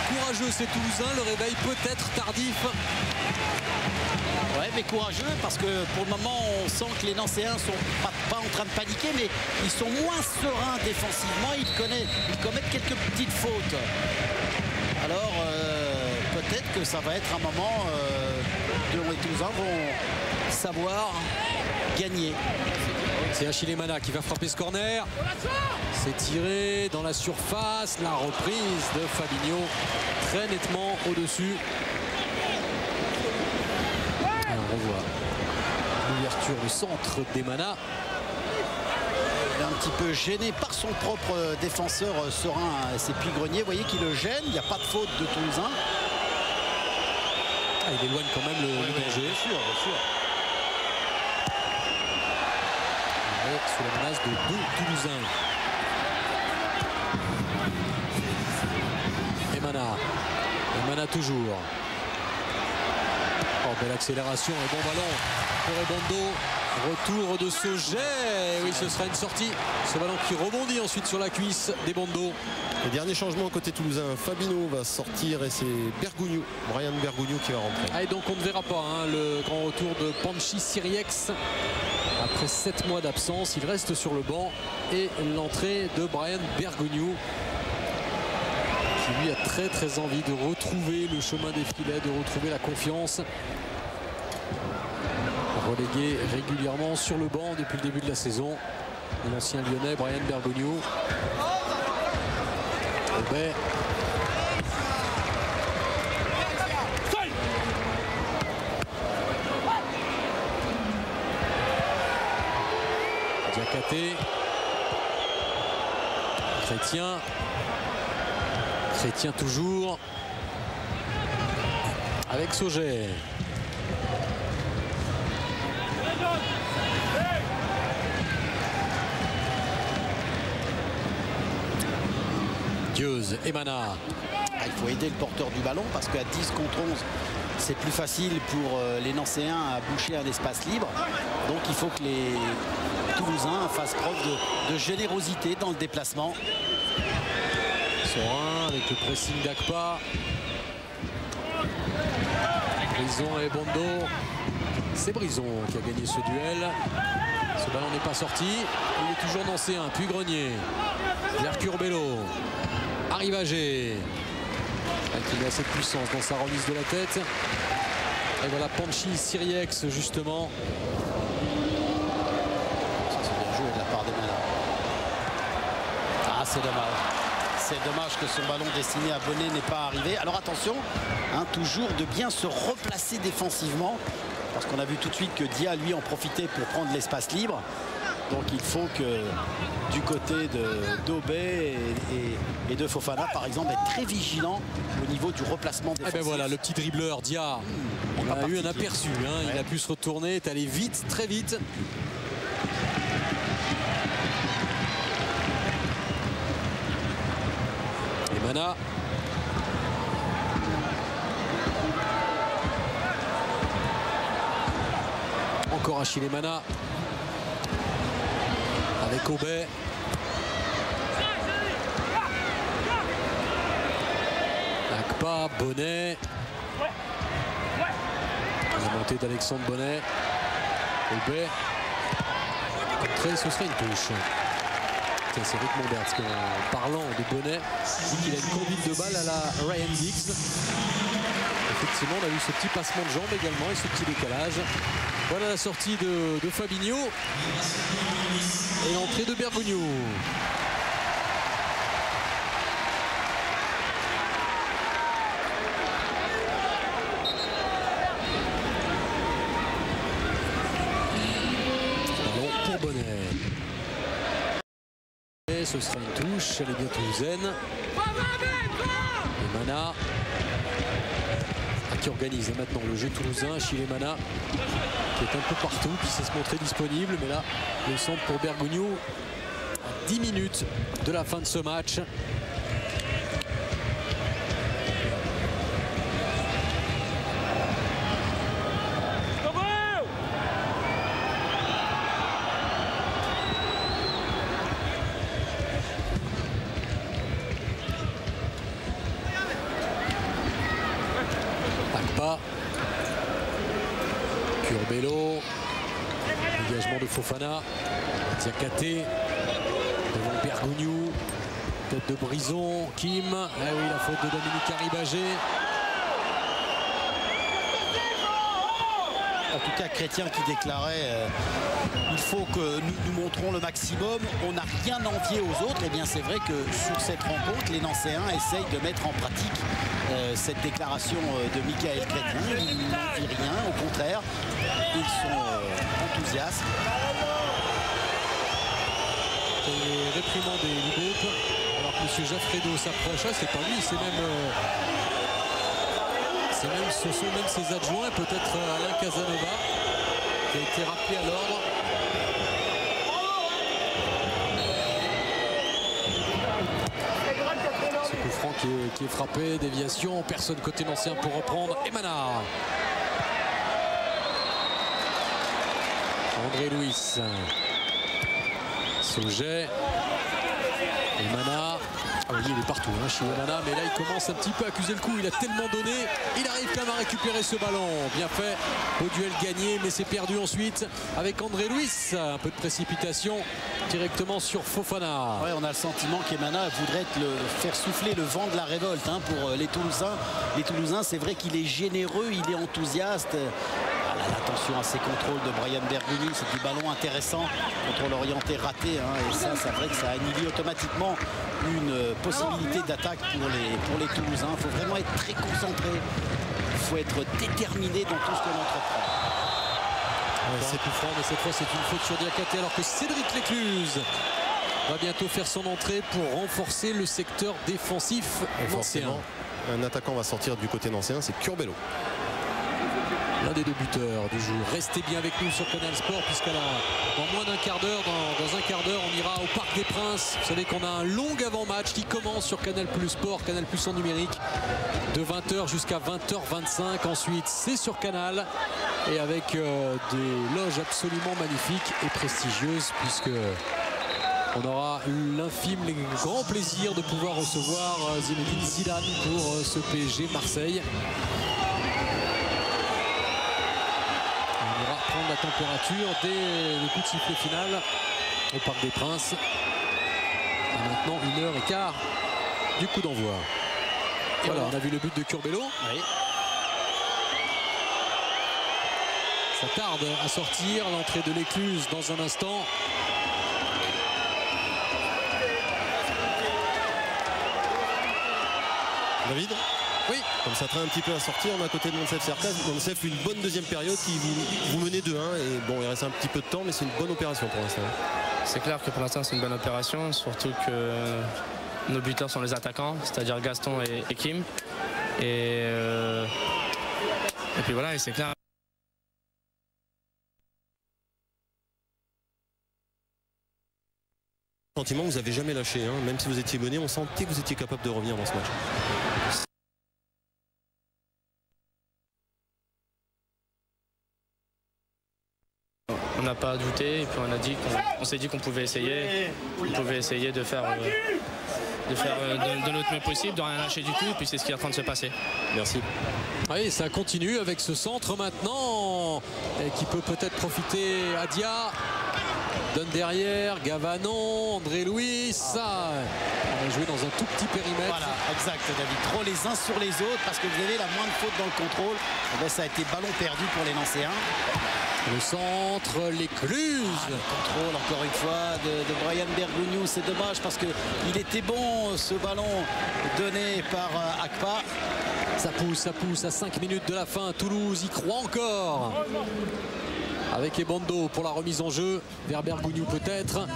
Courageux ces Toulousains, le réveil peut-être tardif. Ouais, mais courageux parce que pour le moment on sent que les Nancéens sont pas en train de paniquer, mais ils sont moins sereins défensivement. Ils commettent quelques petites fautes. Alors peut-être que ça va être un moment dont les Toulousains vont savoir gagner. C'est Achille Mana qui va frapper ce corner. C'est tiré dans la surface. La reprise de Fabinho très nettement au-dessus. On revoit l'ouverture du centre d'Emana. Il est un petit peu gêné par son propre défenseur Serein. C'est Puy-Grenier, vous voyez qu'il le gêne. Il n'y a pas de faute de Toulousain. Il éloigne quand même le danger. Bien sûr, bien sûr. Sous la menace de deux Toulousains. Emana toujours. Oh, belle accélération et bon ballon pour Ebondo. Retour de Sauget. Oui, ce sera une sortie. Ce ballon qui rebondit ensuite sur la cuisse d'Ebondo. Le dernier changement côté toulousain, Fabinho va sortir et c'est Bergugno, Brian Bergugno qui va rentrer. Et donc on ne verra pas le grand retour de Panchi Siriex. Après 7 mois d'absence, il reste sur le banc. Et l'entrée de Brian Bergugno, qui lui a très envie de retrouver le chemin des filets, de retrouver la confiance. Relégué régulièrement sur le banc depuis le début de la saison. L'ancien lyonnais Brian Bergugno. Diakhaté. Chrétien toujours. Avec Sauget. Dieuze, Emana. Il faut aider le porteur du ballon parce qu'à 10 contre 11, c'est plus facile pour les Nancéens à boucher un espace libre. Donc il faut que les Toulousains fassent preuve de générosité dans le déplacement. Serein avec le pressing d'Akpa. Brison et Bondo. C'est Brison qui a gagné ce duel. Ce ballon n'est pas sorti. Il est toujours nancéen. Puis Grenier. Vers Curbelo. Arrivagé. Il a assez de puissance dans sa remise de la tête. Et voilà Panchi Siriex justement. Ça c'est bien joué de la part d'Emana. Ah, c'est dommage. C'est dommage que son ballon destiné à Bonnet n'ait pas arrivé. Alors attention, toujours de bien se replacer défensivement. Parce qu'on a vu tout de suite que Dia, lui, en profitait pour prendre l'espace libre. Donc il faut que du côté d'Aubé et de Fofana, par exemple, être très vigilant au niveau du replacement défensif. Et ben voilà, le petit dribbleur Dia, il a eu un aperçu. Ouais. Il a pu se retourner, est allé vite, très vite. Emana. encore Achille Mana avec Aubet. Akpa, Bonnet. La montée d'Alexandre Bonnet. Aubet. Contré, ce serait une touche. C'est Rick Mombert qui, en parlant de Bonnet, dit qu'il a une conduite de balle à la Ryan Giggs. Effectivement, on a eu ce petit passement de jambes également et ce petit décalage. Voilà la sortie de Fabinho et l'entrée de Bergogneau. Ballon pour Bonnet. Et ce sera une touche, elle est bien toulousaine. Et Mana qui organise maintenant le jeu toulousain. Achille Mana qui est un peu partout, qui sait se montrer disponible, mais là le centre pour Bergogneau à 10 minutes de la fin de ce match. Curbelo, dégagement de Fofana, Diakhaté devant Bergogneau, tête de Brison, Kim, ah oui, la faute de Dominique Arribagé. En tout cas, Chrétien qui déclarait il faut que nous montrons le maximum, on n'a rien envié aux autres. Et bien c'est vrai que sur cette rencontre, les Nancéens essayent de mettre en pratique cette déclaration de Michael Chrétien. Ils n'envient rien, au contraire, ils sont enthousiastes. Les réprimandés du groupe, alors que M. Jaffredo s'approche, c'est pas lui, ce sont même ses adjoints, peut-être Alain Casanova, qui a été rappelé à l'ordre. Ce coup franc qui est frappé, déviation, personne côté Nancéen pour reprendre. Et Mana. André Louis. Sauget. Et Mana. Ah oui, il est partout, hein, chez Mana, mais là il commence un petit peu à accuser le coup. Il a tellement donné, il arrive quand même à récupérer ce ballon. Bien fait, au duel gagné, mais c'est perdu ensuite avec André Louis. Un peu de précipitation directement sur Fofana. Ouais, on a le sentiment qu'Emana voudrait faire souffler le vent de la révolte hein, pour les Toulousains. Les Toulousains, c'est vrai qu'il est généreux, il est enthousiaste. Attention à ces contrôles de Brian Bergogneau, c'est du ballon intéressant, contrôle orienté raté, hein, et ça c'est vrai que ça annihile automatiquement une possibilité d'attaque pour les Toulousains. Il faut vraiment être très concentré, il faut être déterminé dans tout ce qu'on entreprend. C'est tout franc, mais cette fois c'est une faute sur Diakhaté, alors que Cédric Lécluse va bientôt faire son entrée pour renforcer le secteur défensif nancéen. Un attaquant va sortir du côté nancéen, c'est Curbelo. L'un des deux buteurs du jour. Restez bien avec nous sur Canal Sport, puisqu'à dans moins d'un quart d'heure, dans un quart d'heure, on ira au Parc des Princes. Vous savez qu'on a un long avant-match qui commence sur Canal Plus Sport, Canal Plus en numérique, de 20h jusqu'à 20h25. Ensuite, c'est sur Canal, et avec des loges absolument magnifiques et prestigieuses, puisque on aura l'infime, le grand plaisir de pouvoir recevoir Zinedine Zidane pour ce PSG Marseille. Prendre la température dès le coup de sifflet final au Parc des Princes. Et maintenant 1h15 du coup d'envoi. Voilà, on a vu le but de Curbelo. Oui. Ça tarde à sortir, l'entrée de Lécluse dans un instant. David ? Oui. Comme ça traîne un petit peu à sortir, on est à côté de Monsef Cercas. Monsef, une bonne deuxième période qui vous menez 2-1. Et bon, il reste un petit peu de temps, mais c'est une bonne opération pour l'instant. C'est clair que pour l'instant, c'est une bonne opération, surtout que nos buteurs sont les attaquants, c'est-à-dire Gaston et Kim. Et puis voilà, et c'est clair. Sentiment, vous n'avez jamais lâché, hein. Même si vous étiez mené, on sentait que vous étiez capable de revenir dans ce match. on n'a pas douté et puis on s'est dit qu'on pouvait essayer. On pouvait essayer de faire de notre mieux possible, de rien lâcher du tout, et puis c'est ce qui est en train de se passer. Merci. Oui, ça continue avec ce centre maintenant et qui peut peut-être profiter à Dia. Donne derrière, Gavanon, André Louis, ça. On a joué dans un tout petit périmètre. Voilà, exact David. Trop les uns sur les autres parce que vous avez la moindre faute dans le contrôle. Et bien, ça a été ballon perdu pour les Nancéens. Le centre, l'écluse. Le contrôle encore une fois de Brian Bergogneau. C'est dommage parce qu'il était bon ce ballon donné par Akpa. Ça pousse à 5 minutes de la fin. Toulouse y croit encore. Avec Ebondo pour la remise en jeu vers Bergogneau peut-être.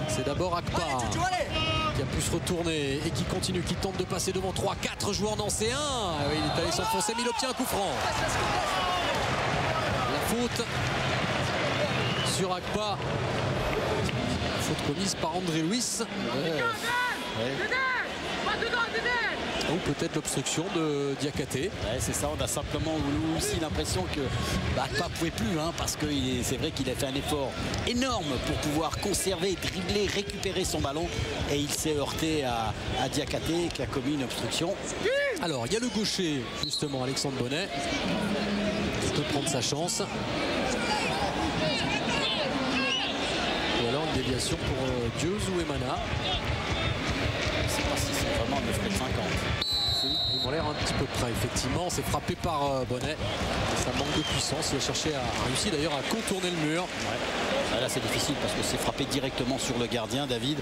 C'est d'abord Akpa qui a pu se retourner et qui continue, qui tente de passer devant 3-4 joueurs nancéens. Il est allé s'enfoncer mais il obtient un coup franc. La faute sur Akpa. Faute commise par André Louis. Ou peut-être l'obstruction de Diakhaté. Ouais, c'est ça, on a simplement aussi l'impression que Akpa ne pouvait plus, parce que c'est vrai qu'il a fait un effort énorme pour pouvoir conserver, dribbler, récupérer son ballon. Et il s'est heurté à Diakhaté qui a commis une obstruction. Alors, il y a le gaucher, justement, Alexandre Bonnet, qui peut prendre sa chance. Ou alors une déviation pour Dieuze ou Emana. Je ne sais pas si c'est vraiment 9,50 m. Ils ont l'air un petit peu près, effectivement. C'est frappé par Bonnet. Ça manque de puissance. Il a cherché à réussir d'ailleurs à contourner le mur. Ouais. Là, c'est difficile parce que c'est frappé directement sur le gardien, David.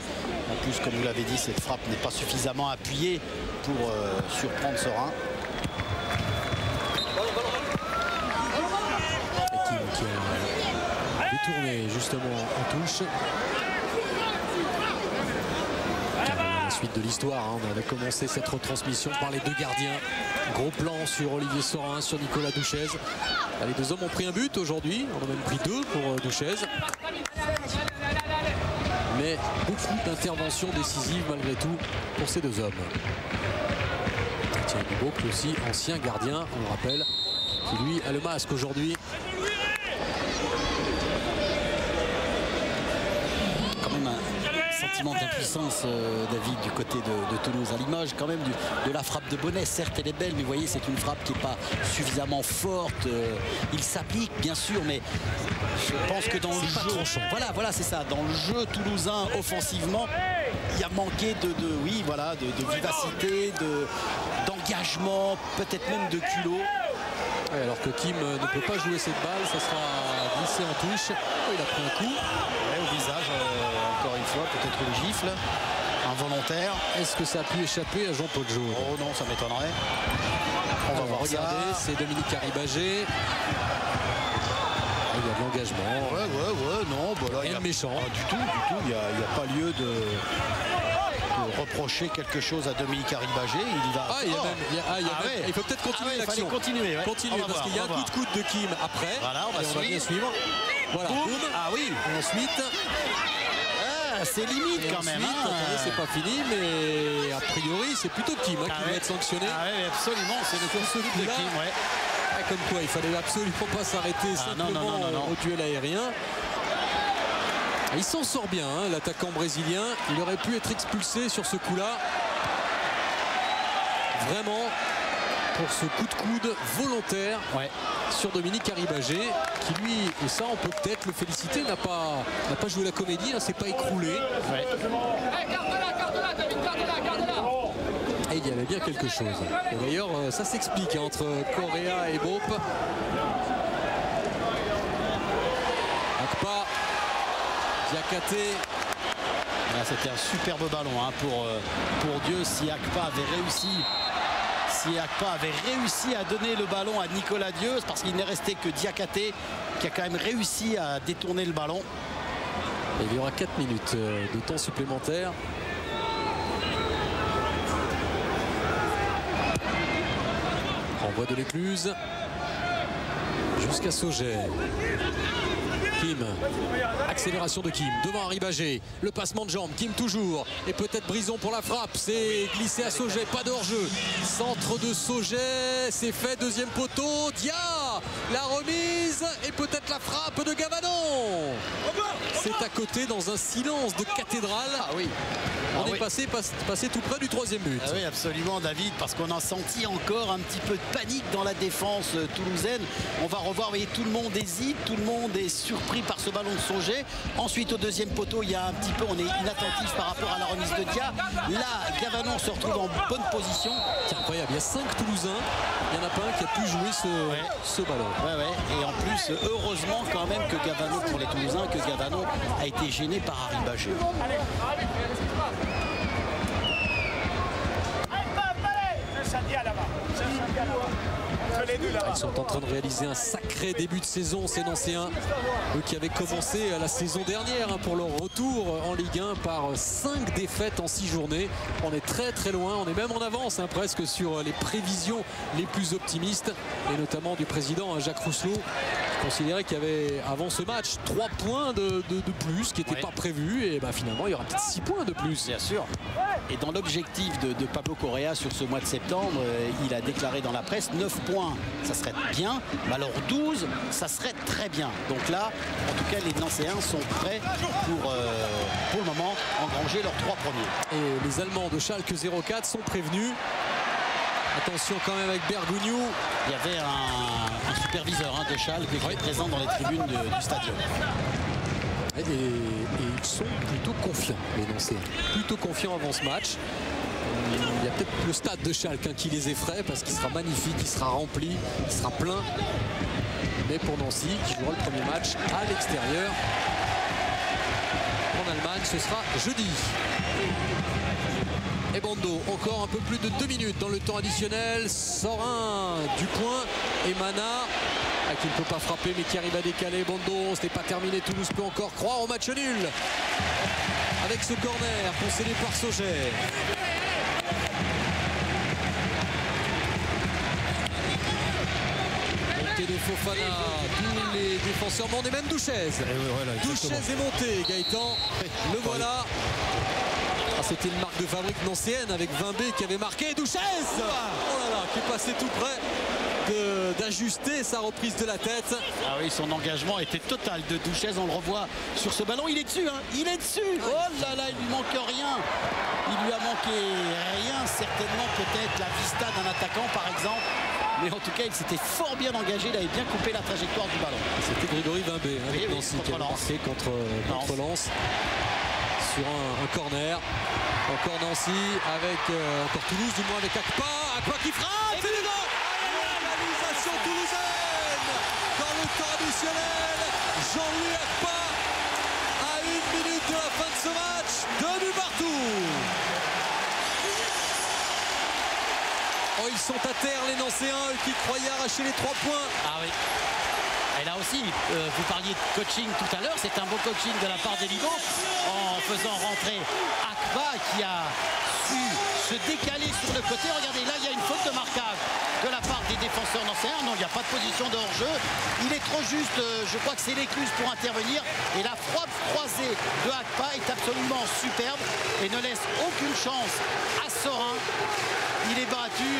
En plus, comme vous l'avez dit, cette frappe n'est pas suffisamment appuyée pour surprendre Serein. Et qui a détourné justement en touche. Suite de l'histoire, on avait commencé cette retransmission par les deux gardiens. Gros plan sur Olivier Serein, sur Nicolas Douchez. Les deux hommes ont pris un but aujourd'hui, on a même pris 2 pour Douchez. Mais beaucoup d'interventions décisives malgré tout pour ces deux hommes. Thierry Dubauc aussi, ancien gardien, on le rappelle, qui lui a le masque aujourd'hui. Quand même un sentiment d'impuissance, David, du côté de Toulouse, à l'image quand même de la frappe de Bonnet. Certes, elle est belle, mais vous voyez, c'est une frappe qui n'est pas suffisamment forte. Il s'applique, bien sûr, mais je pense que dans le jeu, voilà, c'est ça. Dans le jeu toulousain, offensivement, il y a manqué de vivacité, d'engagement, peut-être même de culot. Ouais, alors que Kim ne peut pas jouer cette balle, ça sera glissé en touche. Oh, il a pris un coup. Ouais, au visage, encore une fois, peut-être le gifle. Involontaire. Est-ce que ça a pu échapper à Jean-Paul Jaune? Oh non, ça m'étonnerait. On va voir. Regardez, c'est Dominique Arribagé. Il y a de l'engagement. Ouais, non. Bah là, rien de méchant. Du tout. Il n'y a pas lieu de reprocher quelque chose à Dominique Arribagé. Il faut peut-être continuer l'action. Continuer parce qu'il y a un coup de coude de Kim après. Voilà, on va bien suivre. Voilà, boum. Ah oui. Ensuite. C'est limite quand même. Attendez, c'est pas fini, mais a priori, c'est plutôt Kim qui va être sanctionné. Ah oui, absolument. C'est le coup de Kim, ouais. Comme quoi, il fallait absolument pas s'arrêter simplement au duel aérien. Il s'en sort bien, l'attaquant brésilien. Il aurait pu être expulsé sur ce coup-là. Vraiment, pour ce coup de coude volontaire sur Dominique Arribagé, qui lui, et ça on peut peut-être le féliciter, n'a pas joué la comédie, s'est pas écroulé. Ouais. Et il y avait bien quelque chose. Et d'ailleurs, ça s'explique entre Correa et Bope. Akpa, Diakhaté. C'était un superbe ballon pour Dieu. Si Akpa avait réussi à donner le ballon à Nicolas Dieu, parce qu'il n'est resté que Diakhaté qui a quand même réussi à détourner le ballon. Et il y aura 4 minutes de temps supplémentaire. Renvoi de l'écluse jusqu'à Sauget. Kim, accélération de Kim devant Arribagé, le passement de jambe, Kim toujours, et peut-être Brison pour la frappe, c'est glissé à Sauget, pas de hors-jeu, centre de Sauget, c'est fait, deuxième poteau, Dia La remise et peut-être la frappe de Gavanon. C'est à côté dans un silence de cathédrale. Ah oui. On est passé tout près du 3e but. Ah oui, absolument, David, parce qu'on a senti encore un petit peu de panique dans la défense toulousaine. On va revoir, vous voyez, tout le monde hésite, tout le monde est surpris par ce ballon de Sauget. Ensuite, au 2e poteau, il y a un petit peu, on est inattentif par rapport à la remise de Dia. Là, Gavanon se retrouve en bonne position. C'est incroyable, il y a 5 Toulousains, il n'y en a pas un qui a pu jouer ce ballon. Et en plus, heureusement quand même que Gavanon, pour les Toulousains, que Gavanon a été gêné par Harry Bagé. Ils sont en train de réaliser un sacré début de saison, ces Nancéens, eux qui avaient commencé la saison dernière pour leur retour en Ligue 1 par 5 défaites en 6 journées. On est très très loin, on est même en avance presque sur les prévisions les plus optimistes, et notamment du président Jacques Rousselot, qui considérait qu'il y avait avant ce match 3 points de plus qui n'étaient pas prévus, et finalement il y aura peut-être 6 points de plus. Bien sûr. Et dans l'objectif de Pablo Correa sur ce mois de septembre, il a déclaré dans la presse 9 points, ça serait bien, mais alors 12, ça serait très bien. Donc là, en tout cas, les Nancéens sont prêts pour le moment, engranger leurs 3 premiers. Et les Allemands de Schalke 04 sont prévenus. Attention quand même avec Bergogneau. Il y avait un superviseur de Schalke qui est présent dans les tribunes du stadium. Et ils sont plutôt confiants, les Nancéens. Plutôt confiants avant ce match. Il y a peut-être le stade de Schalke qui les effraie parce qu'il sera magnifique, il sera rempli, il sera plein. Mais pour Nancy, qui jouera le premier match à l'extérieur en Allemagne, ce sera jeudi. Et Bando, encore un peu plus de 2 minutes dans le temps additionnel. Sorin du point et Mana qui ne peut pas frapper mais qui arrive à décaler. Bando, ce n'est pas terminé. Toulouse peut encore croire au match nul avec ce corner concédé par Sauget. Montée de Fofana, tous les défenseurs montent et même Douchez. Douchez est monté, Gaëtan. Le voilà. C'était une marque de fabrique nancéenne avec 20B qui avait marqué. Douchez, oh là là, qui est passé tout près d'ajuster sa reprise de la tête. Ah oui, son engagement était total de Douchez. On le revoit sur ce ballon. Il est dessus, il est dessus. Oh là là, il lui manque rien. Il lui a manqué rien, certainement peut-être la vista d'un attaquant par exemple. Mais en tout cas, il s'était fort bien engagé. Il avait bien coupé la trajectoire du ballon. C'était Grégory 20B avec Nancy qui a marqué contre Lens. Sur un corner. Encore Nancy avec encore Toulouse, du moins avec Akpa qui frappe. C'est dedans. Réalisation toulousaine dans le temps additionnel. Jean-Louis Akpa à 1 minute de la fin de ce match. 2 buts partout. Oh, ils sont à terre les Nancéens qui croyaient arracher les 3 points. Ah oui. Et là aussi, vous parliez de coaching tout à l'heure, c'est un beau coaching de la part d'Elibo en faisant rentrer Akpa qui a su se décaler sur le côté. Regardez, là il y a une faute de marquage de la part des défenseurs nancéens. Non, il n'y a pas de position de hors-jeu. Il est trop juste, je crois que c'est l'écluse pour intervenir. Et la frappe croisée de Akpa est absolument superbe et ne laisse aucune chance à Sorin. Il est battu,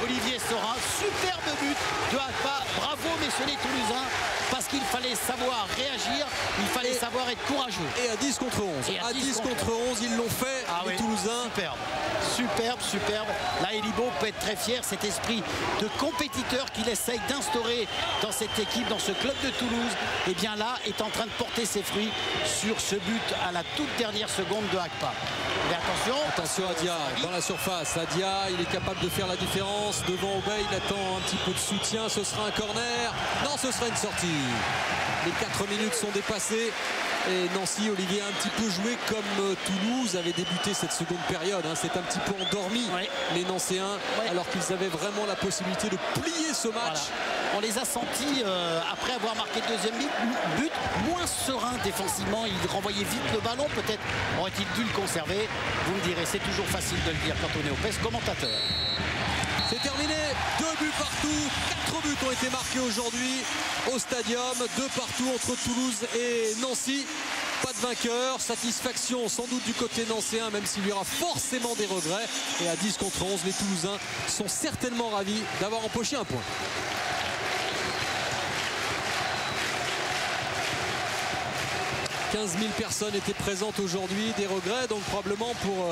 Olivier Sorin. Superbe but de Akpa. Bravo messieurs les Toulousains, parce qu'il fallait savoir réagir, il fallait savoir être courageux. Et à 10 contre 11. À 10 contre 11, ils l'ont fait, les Toulousains. Superbe. Là, Elibo peut être très fier, cet esprit de compétiteur qu'il essaye d'instaurer dans cette équipe, dans ce club de Toulouse. Et bien là, est en train de porter ses fruits sur ce but à la toute dernière seconde de Akpa. Mais attention à Dia dans la surface. Dia, il est capable de faire la différence. Devant Obey, il attend un petit peu de soutien. Ce sera un corner. Non, ce sera une sortie. Les 4 minutes sont dépassées. Et Nancy, Olivier, a un petit peu joué comme Toulouse avait débuté cette seconde période. C'est un petit peu endormi, les Nancéens, alors qu'ils avaient vraiment la possibilité de plier ce match. Voilà. On les a sentis, après avoir marqué le 2e but, moins sereins défensivement. Ils renvoyaient vite le ballon. Peut-être aurait-il dû le conserver. Vous me direz, c'est toujours facile de le dire quand on est au PES commentateur. C'est terminé, 2 buts partout, 4 buts ont été marqués aujourd'hui au stadium, 2 partout entre Toulouse et Nancy. Pas de vainqueur, satisfaction sans doute du côté nancéen, même s'il y aura forcément des regrets. Et à 10 contre 11, les Toulousains sont certainement ravis d'avoir empoché un point. 15 000 personnes étaient présentes aujourd'hui. Des regrets donc probablement pour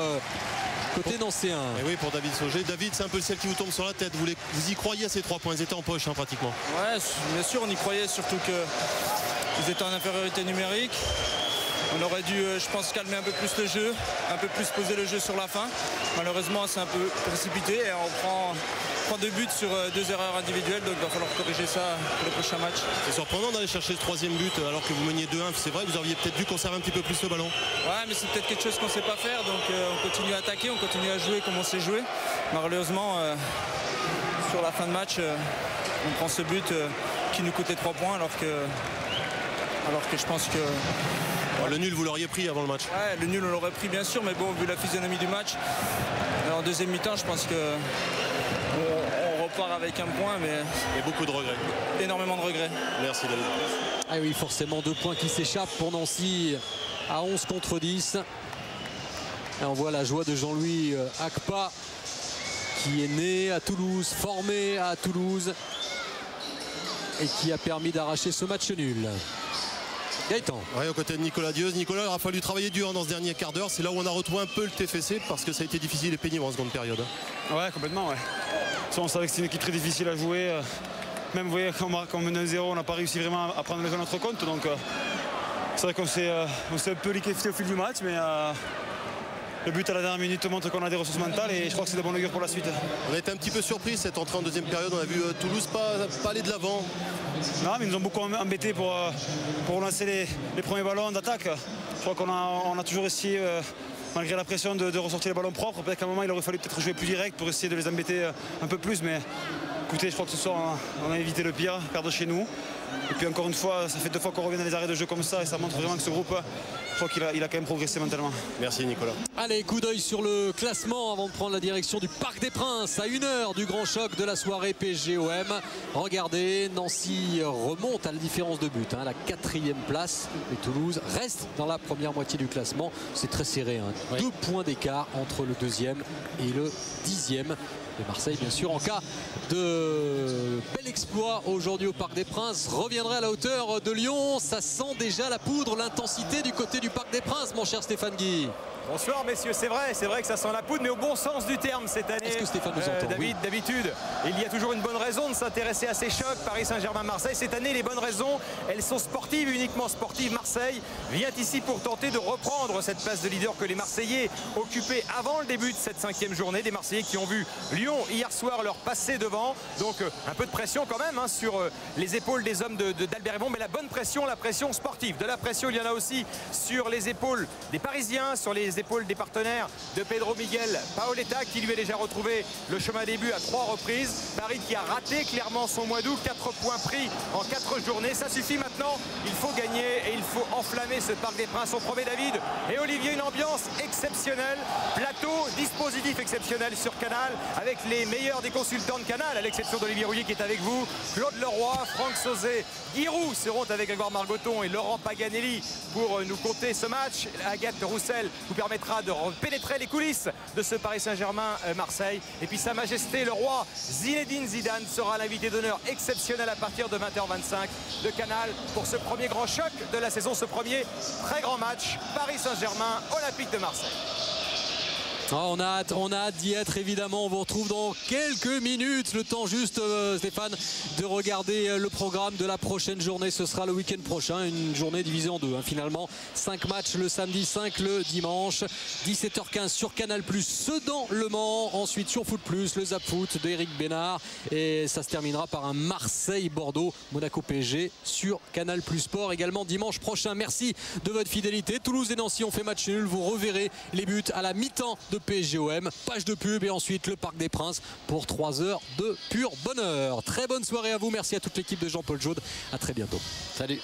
côté nancéen. Et oui, pour David Sauger. David, c'est un peu le ciel qui vous tombe sur la tête. Vous y croyez à ces 3 points? Ils étaient en poche pratiquement. Ouais, bien sûr, on y croyait, surtout qu'ils étaient en infériorité numérique. On aurait dû, je pense, calmer un peu plus le jeu, un peu plus poser le jeu sur la fin. Malheureusement, c'est un peu précipité et on prend 2 buts sur 2 erreurs individuelles, donc il va falloir corriger ça pour le prochain match. C'est surprenant d'aller chercher le 3e but alors que vous meniez 2-1. C'est vrai, vous auriez peut-être dû conserver un petit peu plus le ballon. Ouais, mais c'est peut-être quelque chose qu'on ne sait pas faire, donc on continue à attaquer, on continue à jouer comme on sait jouer. Malheureusement, sur la fin de match, on prend ce but qui nous coûtait 3 points alors que je pense que... Le nul, vous l'auriez pris avant le match? Ouais, le nul, on l'aurait pris bien sûr, mais bon, vu la physionomie du match, en deuxième mi-temps, je pense que on repart avec un point, mais... Et beaucoup de regrets. Énormément de regrets. Merci David. Ah oui, forcément 2 points qui s'échappent pour Nancy à 11 contre 10. Et on voit la joie de Jean-Louis Akpa, qui est né à Toulouse, formé à Toulouse, et qui a permis d'arracher ce match nul. Gaëtan. Oui, aux côtés de Nicolas Dieuz. Nicolas, il aura fallu travailler dur dans ce dernier quart d'heure. C'est là où on a retrouvé un peu le TFC parce que ça a été difficile et pénible en seconde période. Ouais, complètement, ouais. On savait que c'est une équipe très difficile à jouer. Même, vous voyez, quand on menait 1-0, on n'a pas réussi vraiment à prendre le jeu à notre compte. Donc, c'est vrai qu'on s'est un peu liquéfié au fil du match, mais le but à la dernière minute montre qu'on a des ressources mentales et je crois que c'est de bonne augure pour la suite. On a été un petit peu surpris cette entrée en deuxième période. On a vu Toulouse pas aller de l'avant. Non, mais ils nous ont beaucoup embêtés pour lancer les premiers ballons d'attaque. Je crois qu'on a toujours essayé, malgré la pression, de ressortir les ballons propres. Peut-être qu'à un moment, il aurait fallu peut-être jouer plus direct pour essayer de les embêter un peu plus. Mais écoutez, je crois que ce soir, on a évité le pire, perdre chez nous. Et puis encore une fois, ça fait 2 fois qu'on revient dans les arrêts de jeu comme ça et ça montre vraiment que ce groupe, je crois qu'il a quand même progressé mentalement. Merci Nicolas. Allez, coup d'œil sur le classement avant de prendre la direction du Parc des Princes à 1 heure du grand choc de la soirée PSG-OM. Regardez, Nancy remonte à la différence de but, à la 4e place. Et Toulouse reste dans la première moitié du classement. C'est très serré, 2 points d'écart entre le 2e et le 10e. Et Marseille, bien sûr, en cas de bel exploit aujourd'hui au Parc des Princes, reviendrait à la hauteur de Lyon. Ça sent déjà la poudre, l'intensité du côté du Parc des Princes, mon cher Stéphane Guy. Bonsoir messieurs, c'est vrai que ça sent la poudre, mais au bon sens du terme cette année. Est-ce que Stéphane nous entend? David, oui. D'habitude, il y a toujours une bonne raison de s'intéresser à ces chocs, Paris Saint-Germain-Marseille. Cette année, les bonnes raisons, elles sont sportives, uniquement sportives. Marseille vient ici pour tenter de reprendre cette place de leader que les Marseillais occupaient avant le début de cette 5e journée. Des Marseillais qui ont vu Lyon hier soir leur passer devant. Donc un peu de pression quand même sur les épaules des hommes d'Albert Yvon, mais la bonne pression, la pression sportive. De la pression, il y en a aussi sur les épaules des Parisiens, sur les épaules des partenaires de Pedro Miguel Paoletta qui lui a déjà retrouvé le chemin des buts à 3 reprises. Paris qui a raté clairement son mois d'août, 4 points pris en 4 journées. Ça suffit maintenant, il faut gagner et il faut enflammer ce Parc des Princes. On promet David et Olivier une ambiance exceptionnelle, plateau, dispositif exceptionnel sur Canal avec les meilleurs des consultants de Canal, à l'exception d'Olivier Rouillet qui est avec vous, Claude Leroy, Franck Sauzet, Guy Roux seront avec Grégoire Margoton et Laurent Paganelli pour nous compter ce match. Agathe Roussel vous permettra de pénétrer les coulisses de ce Paris Saint-Germain-Marseille. Et puis Sa Majesté le roi Zinedine Zidane sera l'invité d'honneur exceptionnel à partir de 20h25 de Canal pour ce premier grand choc de la saison, ce premier très grand match Paris Saint-Germain Olympique de Marseille. On a hâte d'y être évidemment. On vous retrouve dans quelques minutes. Le temps juste, Stéphane, de regarder le programme de la prochaine journée. Ce sera le week-end prochain, une journée divisée en 2 finalement. 5 matchs le samedi, 5 le dimanche. 17h15 sur Canal+, Sedan Le Mans. Ensuite sur Foot+, le Zap Foot d'Éric Bénard. Et ça se terminera par un Marseille-Bordeaux, Monaco PSG sur Canal+ Sport également dimanche prochain. Merci de votre fidélité. Toulouse et Nancy ont fait match nul. Vous reverrez les buts à la mi-temps de PSG-OM, page de pub et ensuite le Parc des Princes pour 3 heures de pur bonheur. Très bonne soirée à vous, merci à toute l'équipe de Jean-Paul Jaude, à très bientôt. Salut.